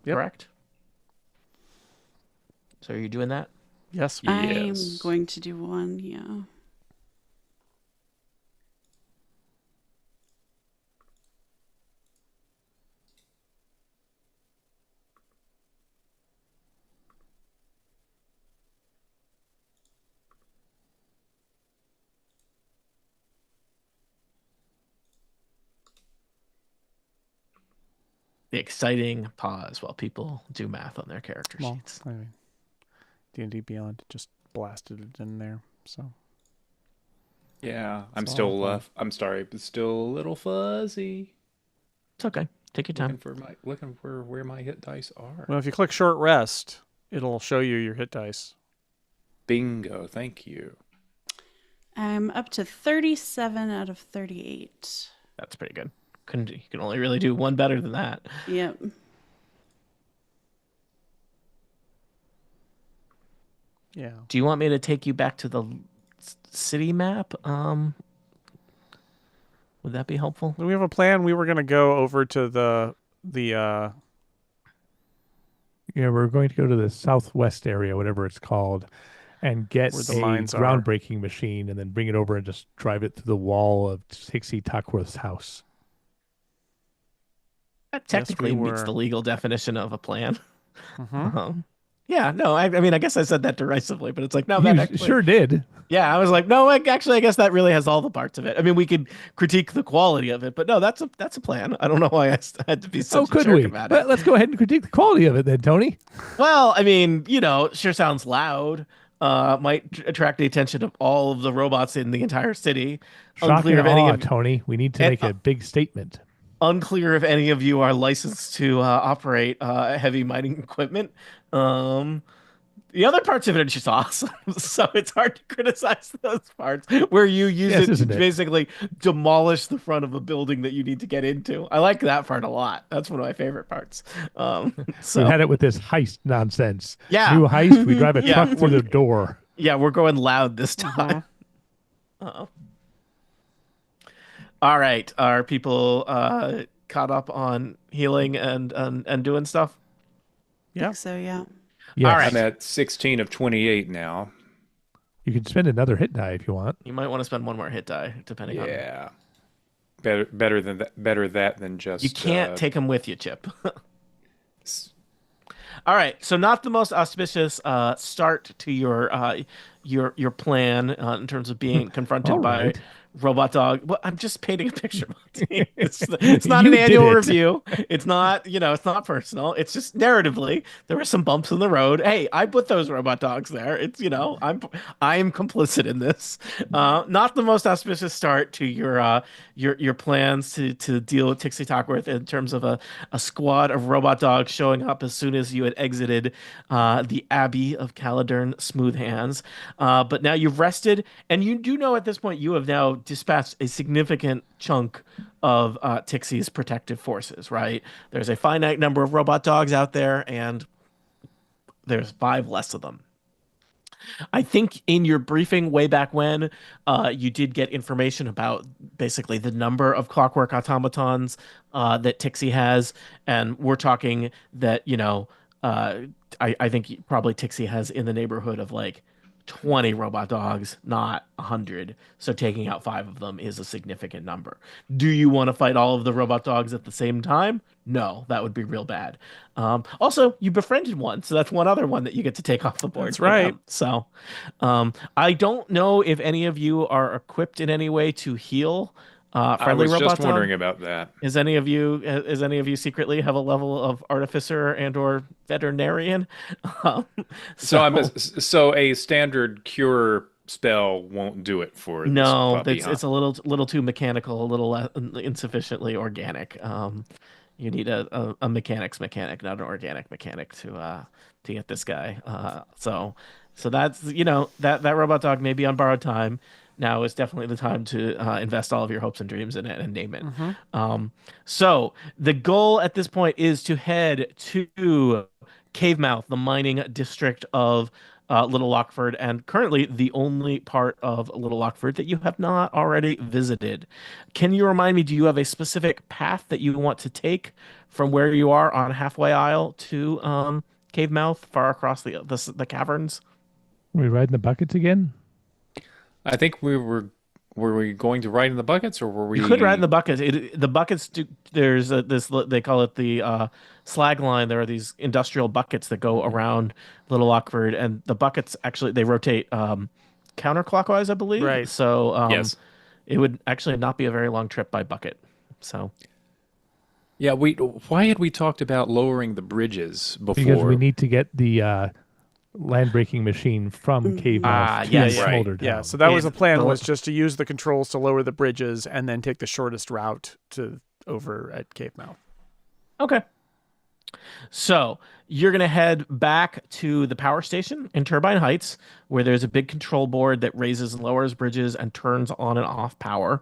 Correct? So are you doing that? Yes. I'm Yes. going to do one, yeah. The exciting pause while people do math on their character Well, sheets. I mean, D&D Beyond just blasted it in there. So Yeah, I'm It's all still fun. I'm sorry, but still a little fuzzy. It's okay. Take your time. Looking for where my hit dice are. well, if you click short rest, it'll show you your hit dice. Bingo, thank you. I'm up to 37 out of 38. That's pretty good. You can only really do one better than that. Yep. Yeah. Do you want me to take you back to the city map? Would that be helpful? We have a plan. We were gonna go over to the Yeah, we're going to go to the southwest area, whatever it's called. and get Where the a mines are. groundbreaking machine and then bring it over and just drive it through the wall of Tixie Tockworth's house. That technically meets were. the legal definition of a plan. Mm-hmm. Yeah, no, I mean, I guess I said that derisively, but it's like, no, that You actually, sure did. yeah, I was like, no, actually, I guess that really has all the parts of it. I mean, we could critique the quality of it, but no, that's a plan. I don't know why I had to be such a could jerk we? about Well, it. let's go ahead and critique the quality of it then, Tony. Well, I mean, sure sounds loud. Might attract the attention of all of the robots in the entire city. Shock Unclear and if any awe, of Tony. We need to and, make a big statement. unclear if any of you are licensed to operate heavy mining equipment. The other parts of it are just awesome, so it's hard to criticize those parts where you use Yes, it to isn't it? basically demolish the front of a building that you need to get into. I like that part a lot. That's one of my favorite parts. So We've had it with this heist nonsense. Yeah. New heist, we drive a Yeah, truck through the door. yeah, we're going loud this time. Uh-oh. All right, are people caught up on healing and doing stuff? Yeah. So yeah. Yes. All right. I'm at 16 of 28 now. You can spend another hit die if you want. You might want to spend one more hit die, depending on. Yeah. Better than that. Better that than just. You can't take them with you, Chip. All right, so not the most auspicious start to your plan in terms of being confronted All by right. Robot Dog. Well, I'm just painting a picture. It's not an You did annual it. review. It's not, it's not personal. It's just narratively there were some bumps in the road. Hey, I put those robot dogs there. It's I'm complicit in this. Not the most auspicious start to your plans to deal with Tixie Tockworth in terms of a squad of robot dogs showing up as soon as you had exited the Abbey of Caladern Smooth Hands. But now you've rested, and you do know at this point you have now dispatched a significant chunk of Tixie's protective forces, right? There's a finite number of robot dogs out there, and there's 5 less of them. I think in your briefing way back when, you did get information about basically the number of clockwork automatons that Tixie has, and we're talking that, I think probably Tixie has in the neighborhood of like 20 robot dogs, not 100. So taking out 5 of them is a significant number. Do you want to fight all of the robot dogs at the same time? No, that would be real bad. Also, you befriended one, so that's one other one that you get to take off the board. That's right. So I don't know if any of you are equipped in any way to heal friendly I was robot just wondering dog. about that. Is any of you secretly have a level of artificer and or veterinarian? Um, So a standard cure spell won't do it for this no, puppy, it's a little too mechanical, a little insufficiently organic. You need a mechanics mechanic, not an organic mechanic to get this guy. So that's that robot dog may be on borrowed time. Now is definitely the time to invest all of your hopes and dreams in it and name it. So the goal at this point is to head to Cavemouth, the mining district of Little Lockford, and currently the only part of Little Lockford that you have not already visited. Can you remind me, do you have a specific path that you want to take from where you are on Halfway Isle to Cavemouth, far across the caverns? Are we riding the buckets again? I think were we going to ride in the buckets, or were we? You could ride in the buckets. The buckets do. There's this. They call it the slag line. There are these industrial buckets that go around Little Lockford, and the buckets actually they rotate counterclockwise, I believe. Right. So Yes. it would actually not be a very long trip by bucket. So Yeah, why had we talked about lowering the bridges before? Because we need to get the land breaking machine from Cavemouth to yes. Smolder Town. Yeah, so that was Is the plan, the- was just to use the controls to lower the bridges and then take the shortest route to over at Cavemouth. okay. So you're going to head back to the power station in Turbine Heights, where there's a big control board that raises and lowers bridges and turns on and off power.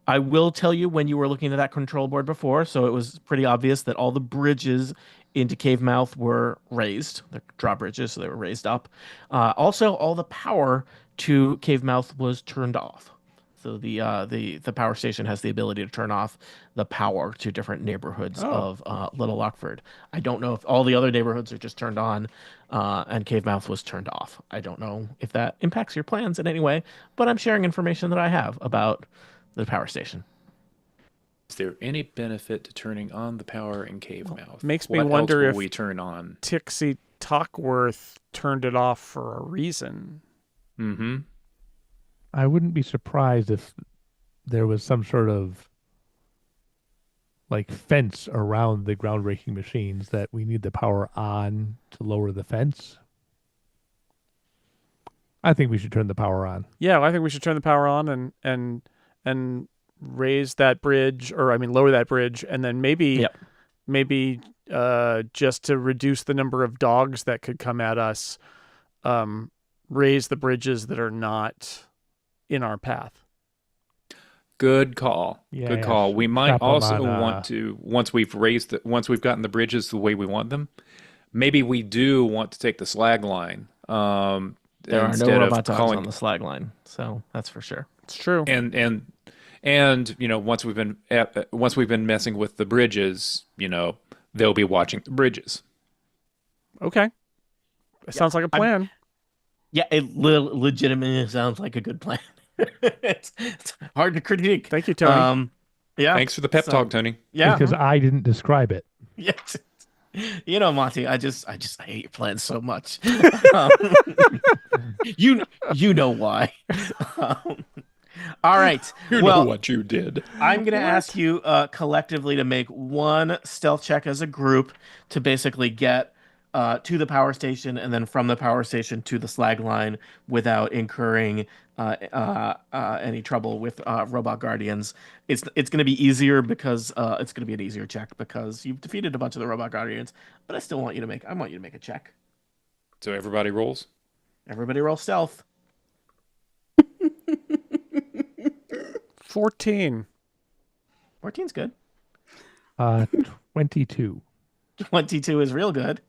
I will tell you when you were looking at that control board before, so it was pretty obvious that all the bridges into Cavemouth were raised. They're drawbridges, so they were raised up. Also, all the power to Cavemouth was turned off. So the power station has the ability to turn off the power to different neighborhoods Oh. of Little Lockford. I don't know if all the other neighborhoods are just turned on, and Cave Mouth was turned off. I don't know if that impacts your plans in any way, but I'm sharing information that I have about the power station. Is there any benefit to turning on the power in Cave Mouth? Makes me What wonder else will if we turn on? Tixie Tockworth turned it off for a reason. Mm-hmm. I wouldn't be surprised if there was some sort of like fence around the groundbreaking machines that we need the power on to lower the fence. I think we should turn the power on. Yeah, I think we should turn the power on and raise that bridge, or I mean lower that bridge, and then maybe just to reduce the number of dogs that could come at us, raise the bridges that are not in our path. Good call. Yeah, Good yeah, call. We might strap 'em also on, want to, once we've gotten the bridges the way we want them, maybe we do want to take the slag line. There are no Instead of robot dogs calling on the slag line, so that's for sure. It's true. and once we've been messing with the bridges, they'll be watching the bridges. Okay. It sounds like a plan. Yeah, it legitimately sounds like a good plan. It's hard to critique. Thank you, Tony. Yeah. Thanks for the pep talk, Tony. Yeah. Because I didn't describe it. Yeah. Monty, I hate your plans so much. Um, you know why. All right. You know what you did. I'm going to ask you collectively to make one stealth check as a group to basically get to the power station, and then from the power station to the slag line without incurring any trouble with robot guardians. It's going to be easier because it's going to be an easier check because you've defeated a bunch of the robot guardians. But I want you to make a check. So everybody rolls. Everybody roll stealth. 14. 14's good. 22. 22 is real good.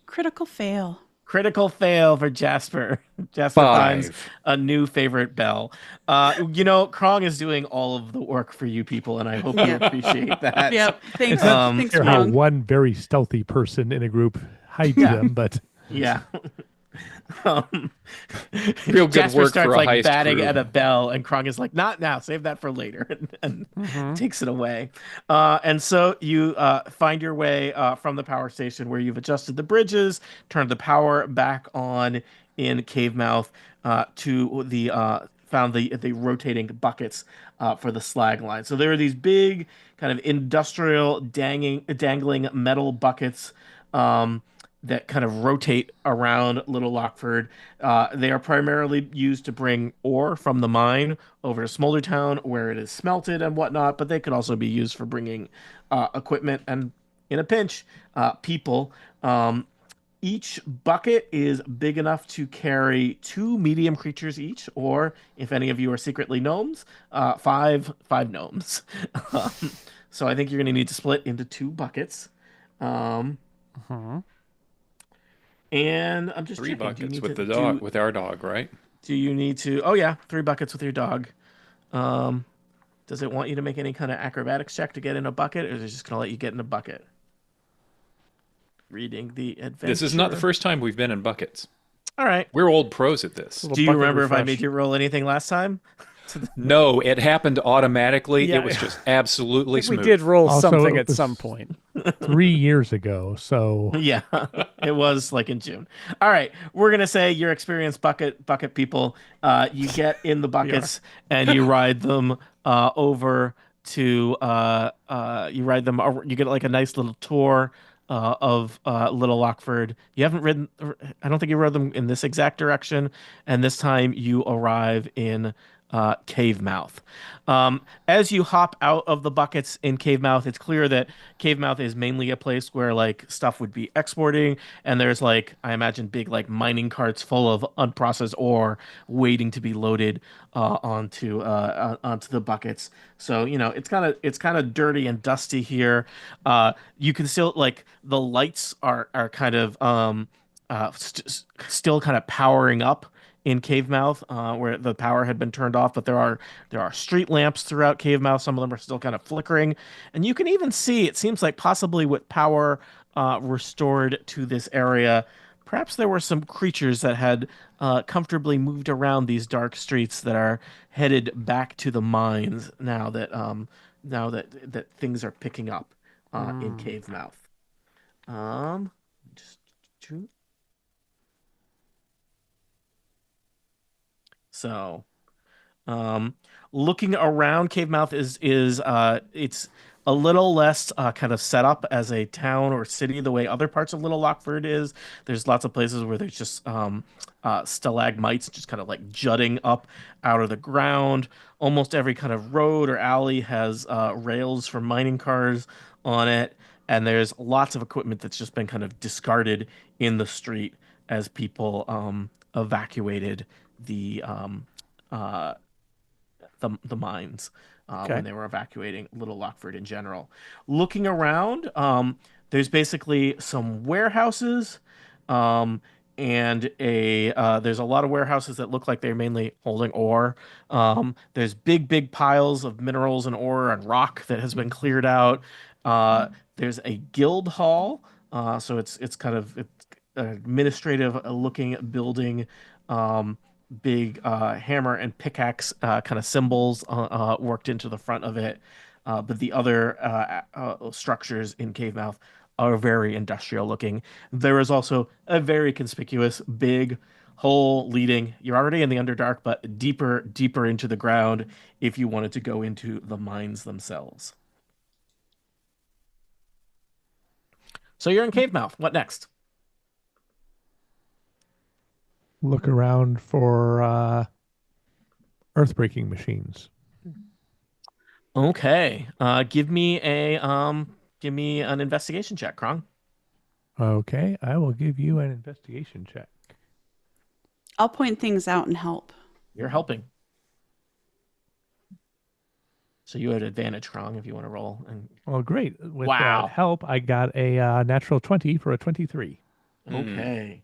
Critical fail. Critical fail for Jasper. Jasper 5. finds a new favorite bell. Krong is doing all of the work for you people, and I hope you appreciate that. Yep. Thanks. Um, Thanks, Hear how Krong. one very stealthy person in a group hides them, but Yeah. um, Real good Jasper work starts for a like heist batting crew. at a bell, and Krong is like, "Not now. Save that for later," and takes it away. And so you find your way from the power station where you've adjusted the bridges, turned the power back on in Cave Mouth to the found the rotating buckets for the slag line. So there are these big kind of industrial dangling metal buckets. That kind of rotate around Little Lockford. They are primarily used to bring ore from the mine over to Smolder Town, where it is smelted and whatnot, but they could also be used for bringing equipment and, in a pinch, people. Each bucket is big enough to carry 2 medium creatures each, or if any of you are secretly gnomes, five gnomes. So I think you're going to need to split into 2 buckets. And I'm just 3 checking. buckets with the dog, with our dog, right? Do you need to? Oh yeah, 3 buckets with your dog. Does it want you to make any kind of acrobatics check to get in a bucket, or is it just gonna let you get in a bucket? Reading the adventure. This is not the first time we've been in buckets. All right. We're old pros at this. Little Do you bucket remember if I refresh. made you roll anything last time? No, it happened automatically. Yeah. It was just absolutely We smooth. did roll Also, something it at was- some point. 3 years ago. So Yeah, it was like in June. All right, we're gonna say you're experienced bucket people. You get in the buckets and you ride them over to you get like a nice little tour of Little Lockford. You haven't ridden. I don't think you rode them in this exact direction. And this time you arrive in Cave Mouth. As you hop out of the buckets in Cave Mouth, it's clear that Cave Mouth is mainly a place where like stuff would be exporting, and there's like I imagine big like mining carts full of unprocessed ore waiting to be loaded onto the buckets. So it's kind of dirty and dusty here. You can still like the lights are kind of still kind of powering up in Cave Mouth, where the power had been turned off, but there are street lamps throughout Cave Mouth. Some of them are still kind of flickering, and you can even see it seems like possibly with power restored to this area, perhaps there were some creatures that had comfortably moved around these dark streets that are headed back to the mines now that things are picking up in Cave Mouth. Um, just so. Um, Looking around, Cave Mouth is it's a little less kind of set up as a town or city the way other parts of Little Lockford is. There's lots of places where there's just stalagmites just kind of like jutting up out of the ground. Almost every kind of road or alley has rails for mining cars on it, and there's lots of equipment that's just been kind of discarded in the street as people evacuated uh, the mines Okay. when they were evacuating Little Lockford in general. Looking around, there's basically some warehouses, um, and a there's a lot of warehouses that look like they're mainly holding ore. There's big piles of minerals and ore and rock that has been cleared out. There's a guild hall, so it's kind of it's an administrative looking building. Um, Big hammer and pickaxe kind of symbols worked into the front of it. But the other structures in Cave Mouth are very industrial looking. There is also a very conspicuous big hole leading. You're already in the Underdark, but deeper into the ground if you wanted to go into the mines themselves. So you're in Cave Mouth. What next? Look around for earth-breaking machines. Okay. Give me an investigation check, Krong. Okay, I will give you an investigation check. I'll point things out and help. You're helping. So you had advantage, Krong, if you want to roll. And Well, great. With Wow. that help, I got a natural 20 for a 23. okay.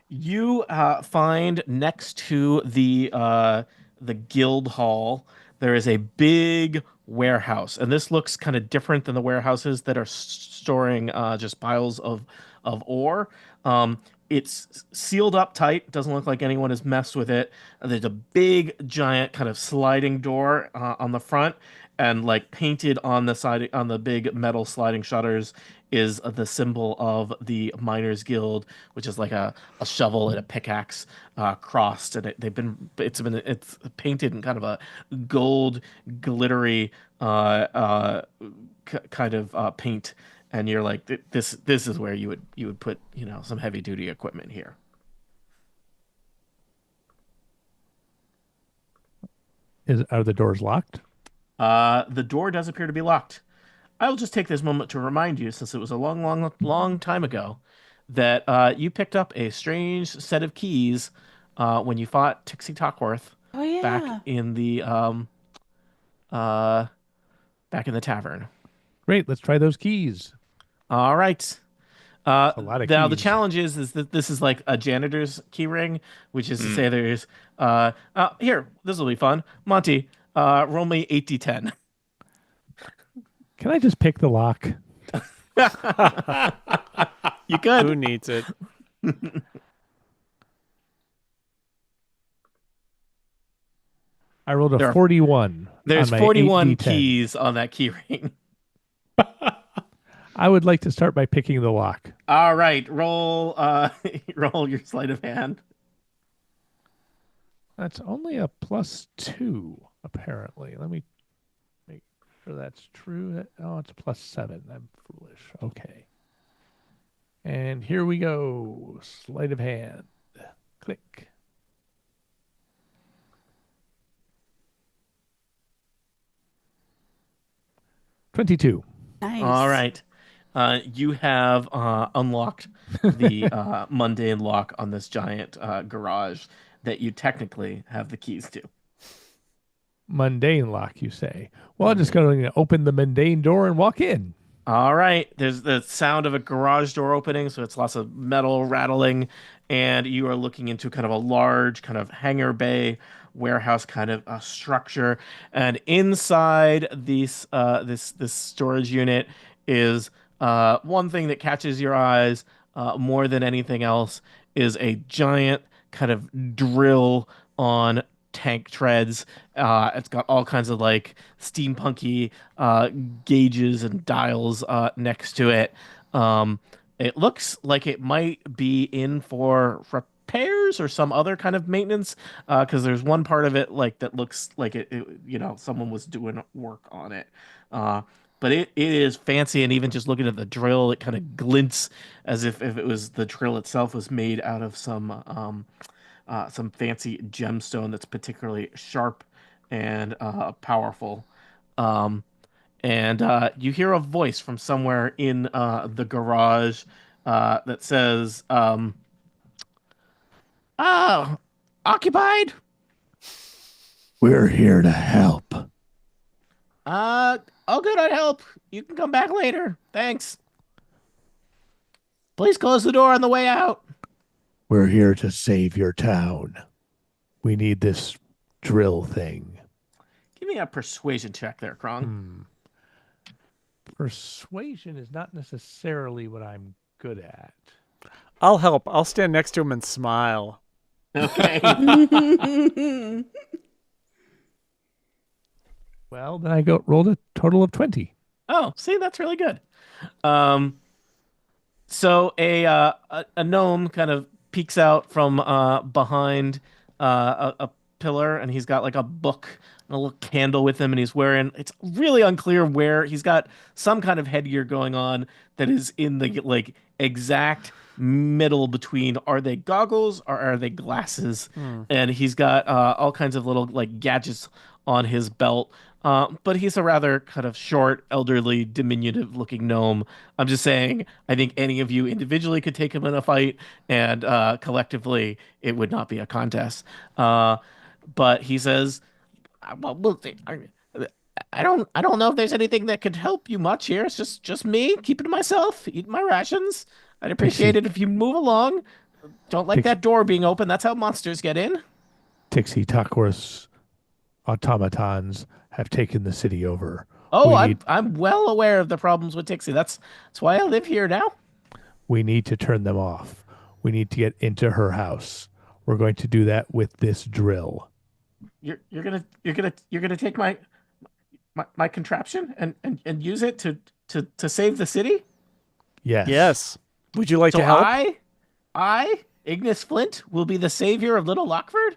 You find next to the guild hall, there is a big warehouse, and this looks kind of different than the warehouses that are storing just piles of ore. It's sealed up tight. Doesn't look like anyone has messed with it. There's a big, giant kind of sliding door on the front, and like painted on the side on the big metal sliding shutters is the symbol of the Miners Guild, which is like a shovel and a pickaxe crossed, and it's painted in kind of a gold glittery kind of paint, and you're like this is where you would put some heavy duty equipment here. Are the doors locked? The door does appear to be locked. I will just take this moment to remind you, since it was a long time ago, that you picked up a strange set of keys when you fought Tixie Tockworth Oh yeah. uh, back in the tavern. Great, let's try those keys. All right. A lot of Now the keys. challenge is that this is like a janitor's key ring, which is to say there's here, this will be fun. Monty, roll me 8d10. Can I just pick the lock? You could. Who needs it? I rolled a There are- 41. There's on my 41 8d10. keys on that key ring. I would like to start by picking the lock. All right, roll roll your sleight of hand. That's only a +2, apparently. Let me make sure that's true. Oh, it's a +7. I'm foolish. Okay. And here we go. Sleight of hand. Click. '22. Nice. All right. You have unlocked the mundane lock on this giant garage that you technically have the keys to. Mundane lock, you say? Well, I'm just going to open the mundane door and walk in. All right. There's the sound of a garage door opening, so it's lots of metal rattling, and you are looking into kind of a large kind of hangar bay warehouse kind of structure. And inside this storage unit is one thing that catches your eyes more than anything else is a giant kind of drill on tank treads. It's got all kinds of like steampunky gauges and dials next to it. Um, it looks like it might be in for repairs or some other kind of maintenance because there's one part of it like that looks like someone was doing work on it. But it is fancy, and even just looking at the drill, it kind of glints as if it was the drill itself was made out of some fancy gemstone that's particularly sharp and powerful. Um, and you hear a voice from somewhere in the garage that says, "Oh, occupied? We're here to help. Oh, good, I'd help. You can come back later. Thanks. Please close the door on the way out." We're here to save your town. We need this drill thing. Give me a persuasion check there, Krong. Persuasion is not necessarily what I'm good at. I'll help. I'll stand next to him and smile. Okay. Well, then I rolled a total of 20. Oh, see, that's really good. So a gnome kind of peeks out from behind a pillar, and he's got like a book and a little candle with him, and he's wearing. It's really unclear where he's got some kind of headgear going on that is in the like exact middle between are they goggles or are they glasses, and he's got all kinds of little like gadgets on his belt. But he's a rather kind of short, elderly, diminutive-looking gnome. I'm just saying, I think any of you individually could take him in a fight, and collectively, it would not be a contest. But he says, "Well, I don't know if there's anything that could help you much here. It's just me keeping to myself, eating my rations. I'd appreciate it if you move along. Don't like that door being open. That's how monsters get in." Tixie Tockworth's automatons have taken the city over. Oh, We I'm need- I'm well aware of the problems with Tixie. That's why I live here now. We need to turn them off. We need to get into her house. We're going to do that with this drill. You're gonna take my contraption and use it to save the city. Yes. Yes. Would you like So to help? I Ignis Flint will be the savior of Little Lockford,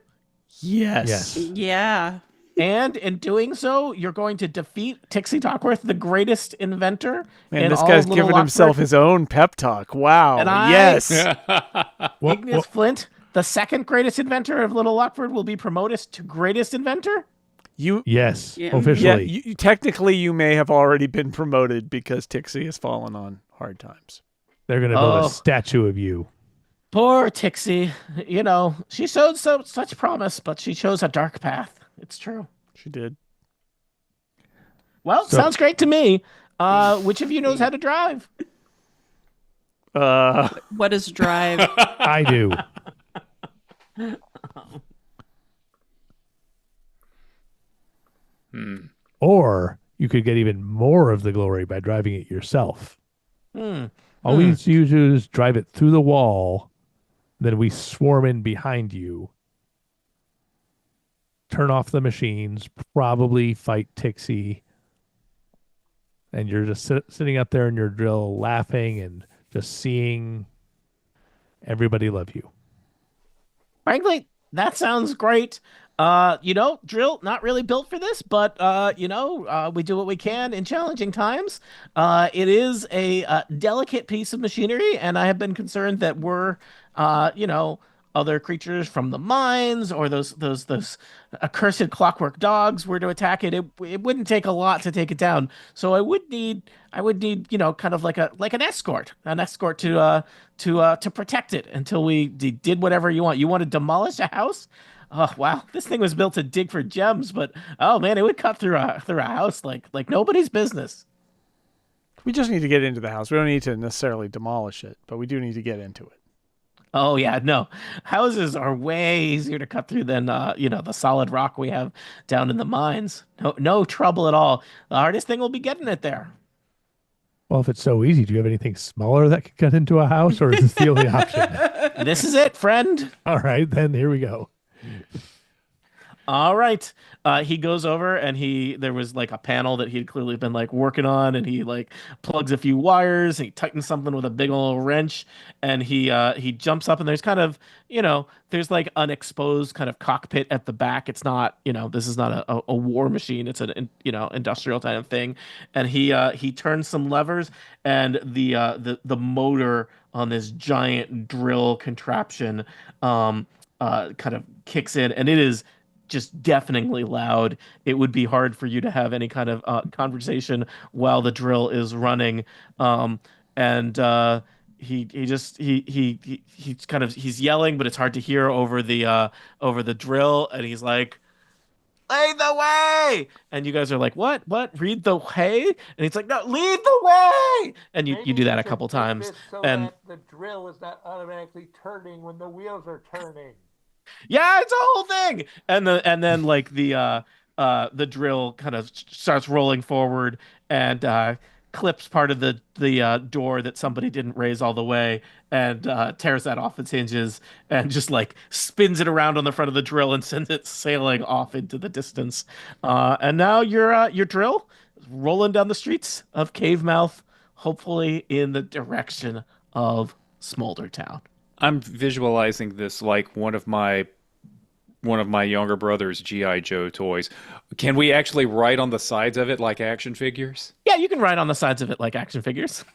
Yes. Yeah. and in doing so, you're going to defeat Tixie Tockworth, the greatest inventor Man, in this all guy's of Little giving himself Lockford. his own pep talk. Wow. And I- Yes. Ignis Flint, the second greatest inventor of Little Lockford, will be promoted to greatest inventor. You Yes. Yeah. yeah, Officially. technically you may have already been promoted because Tixie has fallen on hard times. They're going to build Oh. a statue of you. Poor Tixie. You know, she showed such promise, but she chose a dark path. It's true. She did. Well, So- sounds great to me. Which of you knows how to drive? What is drive? I do. Or you could get even more of the glory by driving it yourself. All we need to do is drive it through the wall. Then we swarm in behind you. Turn off the machines. Probably fight Tixie. And you're just sitting up there in your drill laughing and just seeing everybody love you. Frankly, that sounds great. Drill not really built for this, but we do what we can in challenging times. It is a delicate piece of machinery, and I have been concerned that other creatures from the mines or those accursed clockwork dogs were to attack it. It wouldn't take a lot to take it down. So I would need kind of like an escort to protect it until we did whatever you want. You want to demolish a house? Oh wow, this thing was built to dig for gems, but oh man, it would cut through a house like nobody's business. We just need to get into the house. We don't need to necessarily demolish it, but we do need to get into it. Oh yeah, no. Houses are way easier to cut through than the solid rock we have down in the mines. No trouble at all. The hardest thing will be getting it there. Well, if it's so easy, do you have anything smaller that could cut into a house, or is this the only option? This is it, friend. All right, then here we go. All right. He goes over and there was like a panel that he'd clearly been like working on, and he like plugs a few wires and he tightens something with a big old wrench, and he jumps up, and there's kind of, there's like an exposed kind of cockpit at the back. It's not, this is not a war machine. It's an industrial kind of thing. And he turns some levers, and the motor on this giant drill contraption kind of kicks in, and it is just deafeningly loud. It would be hard for you to have any kind of conversation while the drill is running. And he's yelling, but it's hard to hear over the drill. And he's like, "Lead the way!" And you guys are like, "What? What? Read the way?" And he's like, "No, lead the way!" And you do that a couple times, and that the drill is not automatically turning when the wheels are turning. yeah, it's a whole thing. And then like the drill kind of starts rolling forward and clips part of the door that somebody didn't raise all the way, and tears that off its hinges, and just like spins it around on the front of the drill and sends it sailing off into the distance. And now your drill is rolling down the streets of Cave Mouth, hopefully in the direction of Smolder Town. I'm visualizing this like one of my younger brother's G.I. Joe toys. Can we actually write on the sides of it like action figures? Yeah, you can ride on the sides of it like action figures.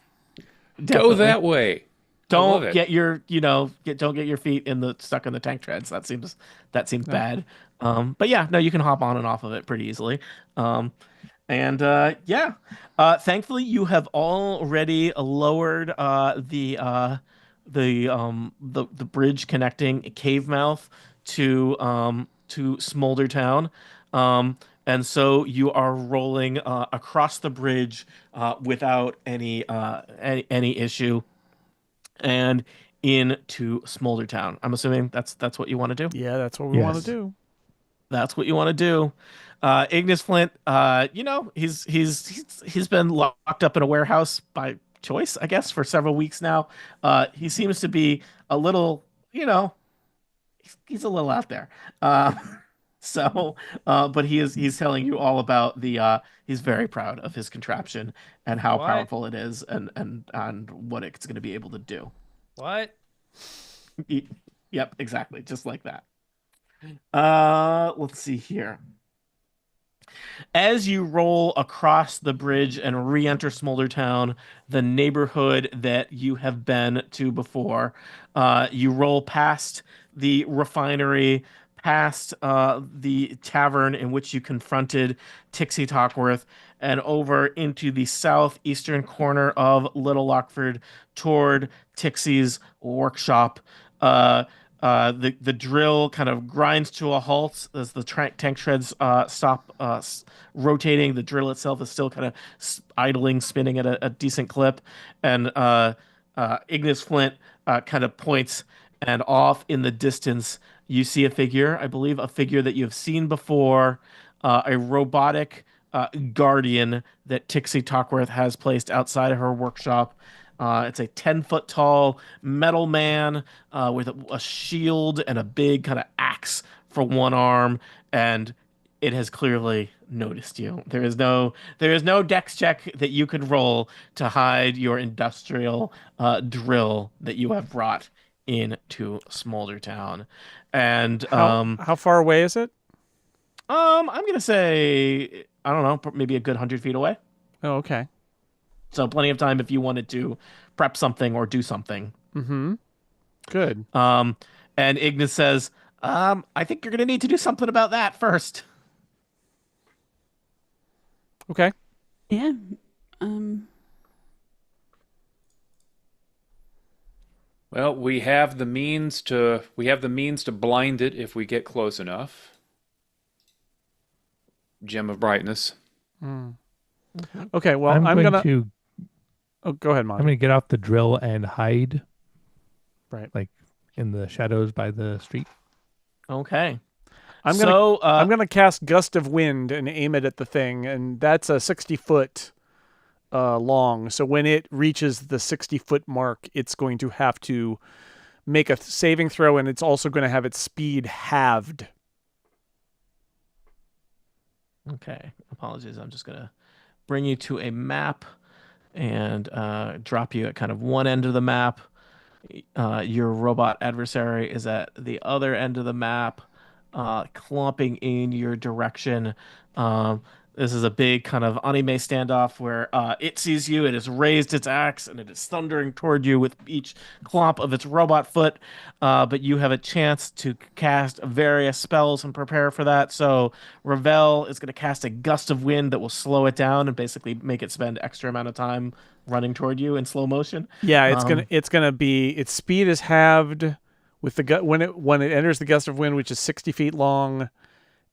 Go Definitely. that way. Don't get your, don't get your feet stuck in the tank treads. That seems bad. But yeah, no, you can hop on and off of it pretty easily. Thankfully you have already lowered the bridge connecting Cave Mouth to Smolder Town. And so you are rolling across the bridge without any issue, and into Smolder Town. I'm assuming that's what you want to do. Yeah, that's what we want to Yes. do. That's what you want to do. Ignis Flint, he's been locked up in a warehouse by choice, I guess, for several weeks now. He seems to be a little, he's a little out there. But he's telling you all about he's very proud of his contraption and how What? powerful it is, and what it's going to be able to do. What? Yep, exactly, just like that. Let's see here. As you roll across the bridge and re-enter Smolder Town, the neighborhood that you have been to before, you roll past the refinery, past the tavern in which you confronted Tixie Tockworth, and over into the southeastern corner of Little Lockford toward Tixie's workshop. The drill kind of grinds to a halt as the tank treads stop rotating. The drill itself is still kind of idling, spinning at a decent clip. And Ignis Flint kind of points, and off in the distance, you see a figure, I believe a figure that you've seen before, a robotic guardian that Tixie Tockworth has placed outside of her workshop. It's a 10-foot tall metal man with a shield and a big kind of axe for one arm, and it has clearly noticed you. There is no dex check that you could roll to hide your industrial drill that you have brought into Smolder Town. And How far away is it? I'm gonna say, I don't know, maybe a good 100 feet away. Oh, okay. So plenty of time if you wanted to prep something or do something. Mm-hmm. Good. And Ignis says, I think you're going to need to do something about that first. Okay. Yeah. Well, we have the means to blind it if we get close enough. Gem of brightness. Okay. Well, I'm going gonna. to Oh, go ahead, I'm Monty. gonna get off the drill and hide, Right. like in the shadows by the street. Okay. I'm gonna cast Gust of Wind and aim it at the thing, and that's a 60-foot long. So when it reaches the 60-foot mark, it's going to have to make a saving throw, and it's also going to have its speed halved. Okay. Apologies. I'm just gonna bring you to a map and drop you at kind of one end of the map. Your robot adversary is at the other end of the map, clumping in your direction. This is a big kind of anime standoff where it sees you, it has raised its axe, and it is thundering toward you with each clomp of its robot foot. But you have a chance to cast various spells and prepare for that. So Ravel is going to cast a gust of wind that will slow it down and basically make it spend extra amount of time running toward you in slow motion. Yeah, it's gonna be its speed is halved with the when it enters the gust of wind, which is 60 feet long,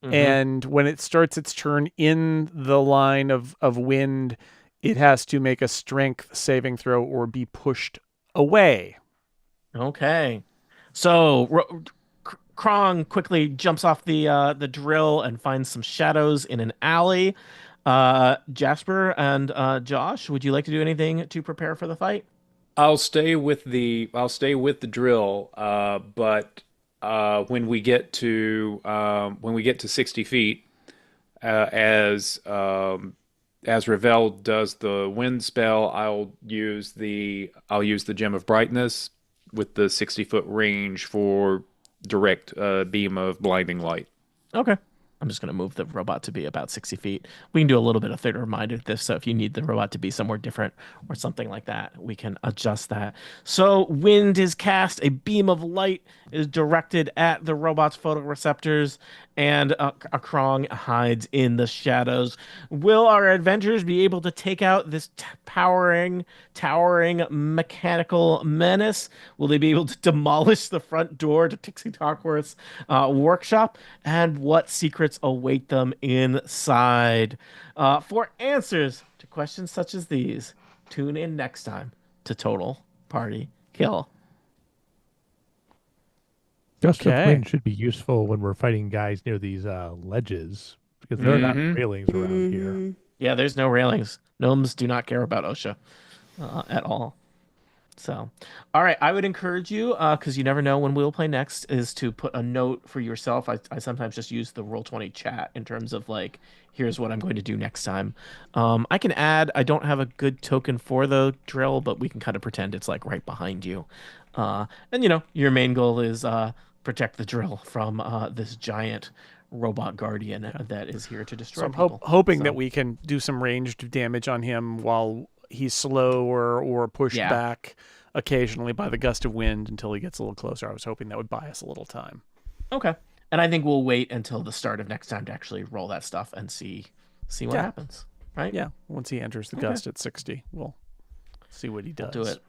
and when it starts its turn in the line of wind, it has to make a strength saving throw or be pushed away. Okay. So Krong quickly jumps off the drill and finds some shadows in an alley. Jasper and Josh, would you like to do anything to prepare for the fight? I'll stay with the drill, but when we get to 60 feet, as Ravel does the wind spell, I'll use the gem of brightness with the 60-foot range for direct beam of blinding light. Okay. I'm just going to move the robot to be about 60 feet. We can do a little bit of theater of mind with this. So if you need the robot to be somewhere different or something like that, we can adjust that. So wind is cast. A beam of light is directed at the robot's photoreceptors, and a Krong hides in the shadows. Will our adventurers be able to take out this towering mechanical menace? Will they be able to demolish the front door to Tixie Tockworth's workshop? And what secrets await them inside? For answers to questions such as these, tune in next time to Total Party Kill. Gust of Okay. wind should be useful when we're fighting guys near these ledges because there are not railings around here. Yeah, there's no railings. Gnomes do not care about OSHA at all. So, all right, I would encourage you, because you never know when we'll play next, is to put a note for yourself. I sometimes just use the Roll20 chat in terms of like, here's what I'm going to do next time. I can add, I don't have a good token for the drill, but we can kind of pretend it's like right behind you. And your main goal is protect the drill from this giant robot guardian that is here to destroy So I'm people. hoping that we can do some ranged damage on him while he's slow or pushed back occasionally by the gust of wind until he gets a little closer. I was hoping that would buy us a little time. Okay. And I think we'll wait until the start of next time to actually roll that stuff and see what happens. Right? Yeah. Once he enters the gust at 60, we'll see what he does. We'll do it.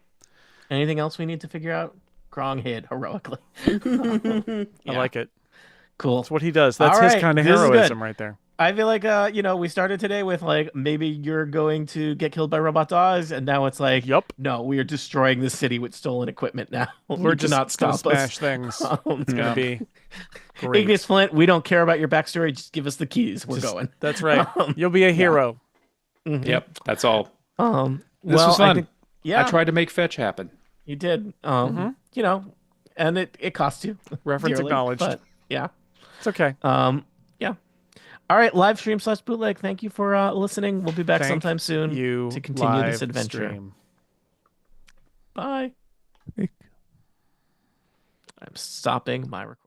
Anything else we need to figure out? Krong hid heroically. I like it. Cool. That's what he does. That's All his right, kind of this is heroism good. right there. I feel like we started today with like maybe you're going to get killed by robot dogs, and now it's like, Yup. no, we are destroying the city with stolen equipment now. We're You just cannot gonna stop us. smash things. It's gonna be great. Ignis Flint, we don't care about your backstory. Just give us the keys. We're going. That's right. You'll be a hero. Yep, that's all. This This was fun. I I tried to make fetch happen. You did. And it cost you. Reference dearly, acknowledged. But yeah. It's okay. Yeah. All right, live stream / bootleg. Thank you for listening. We'll be back Thank sometime soon you to continue this live adventure. stream. Bye. I'm stopping my recording.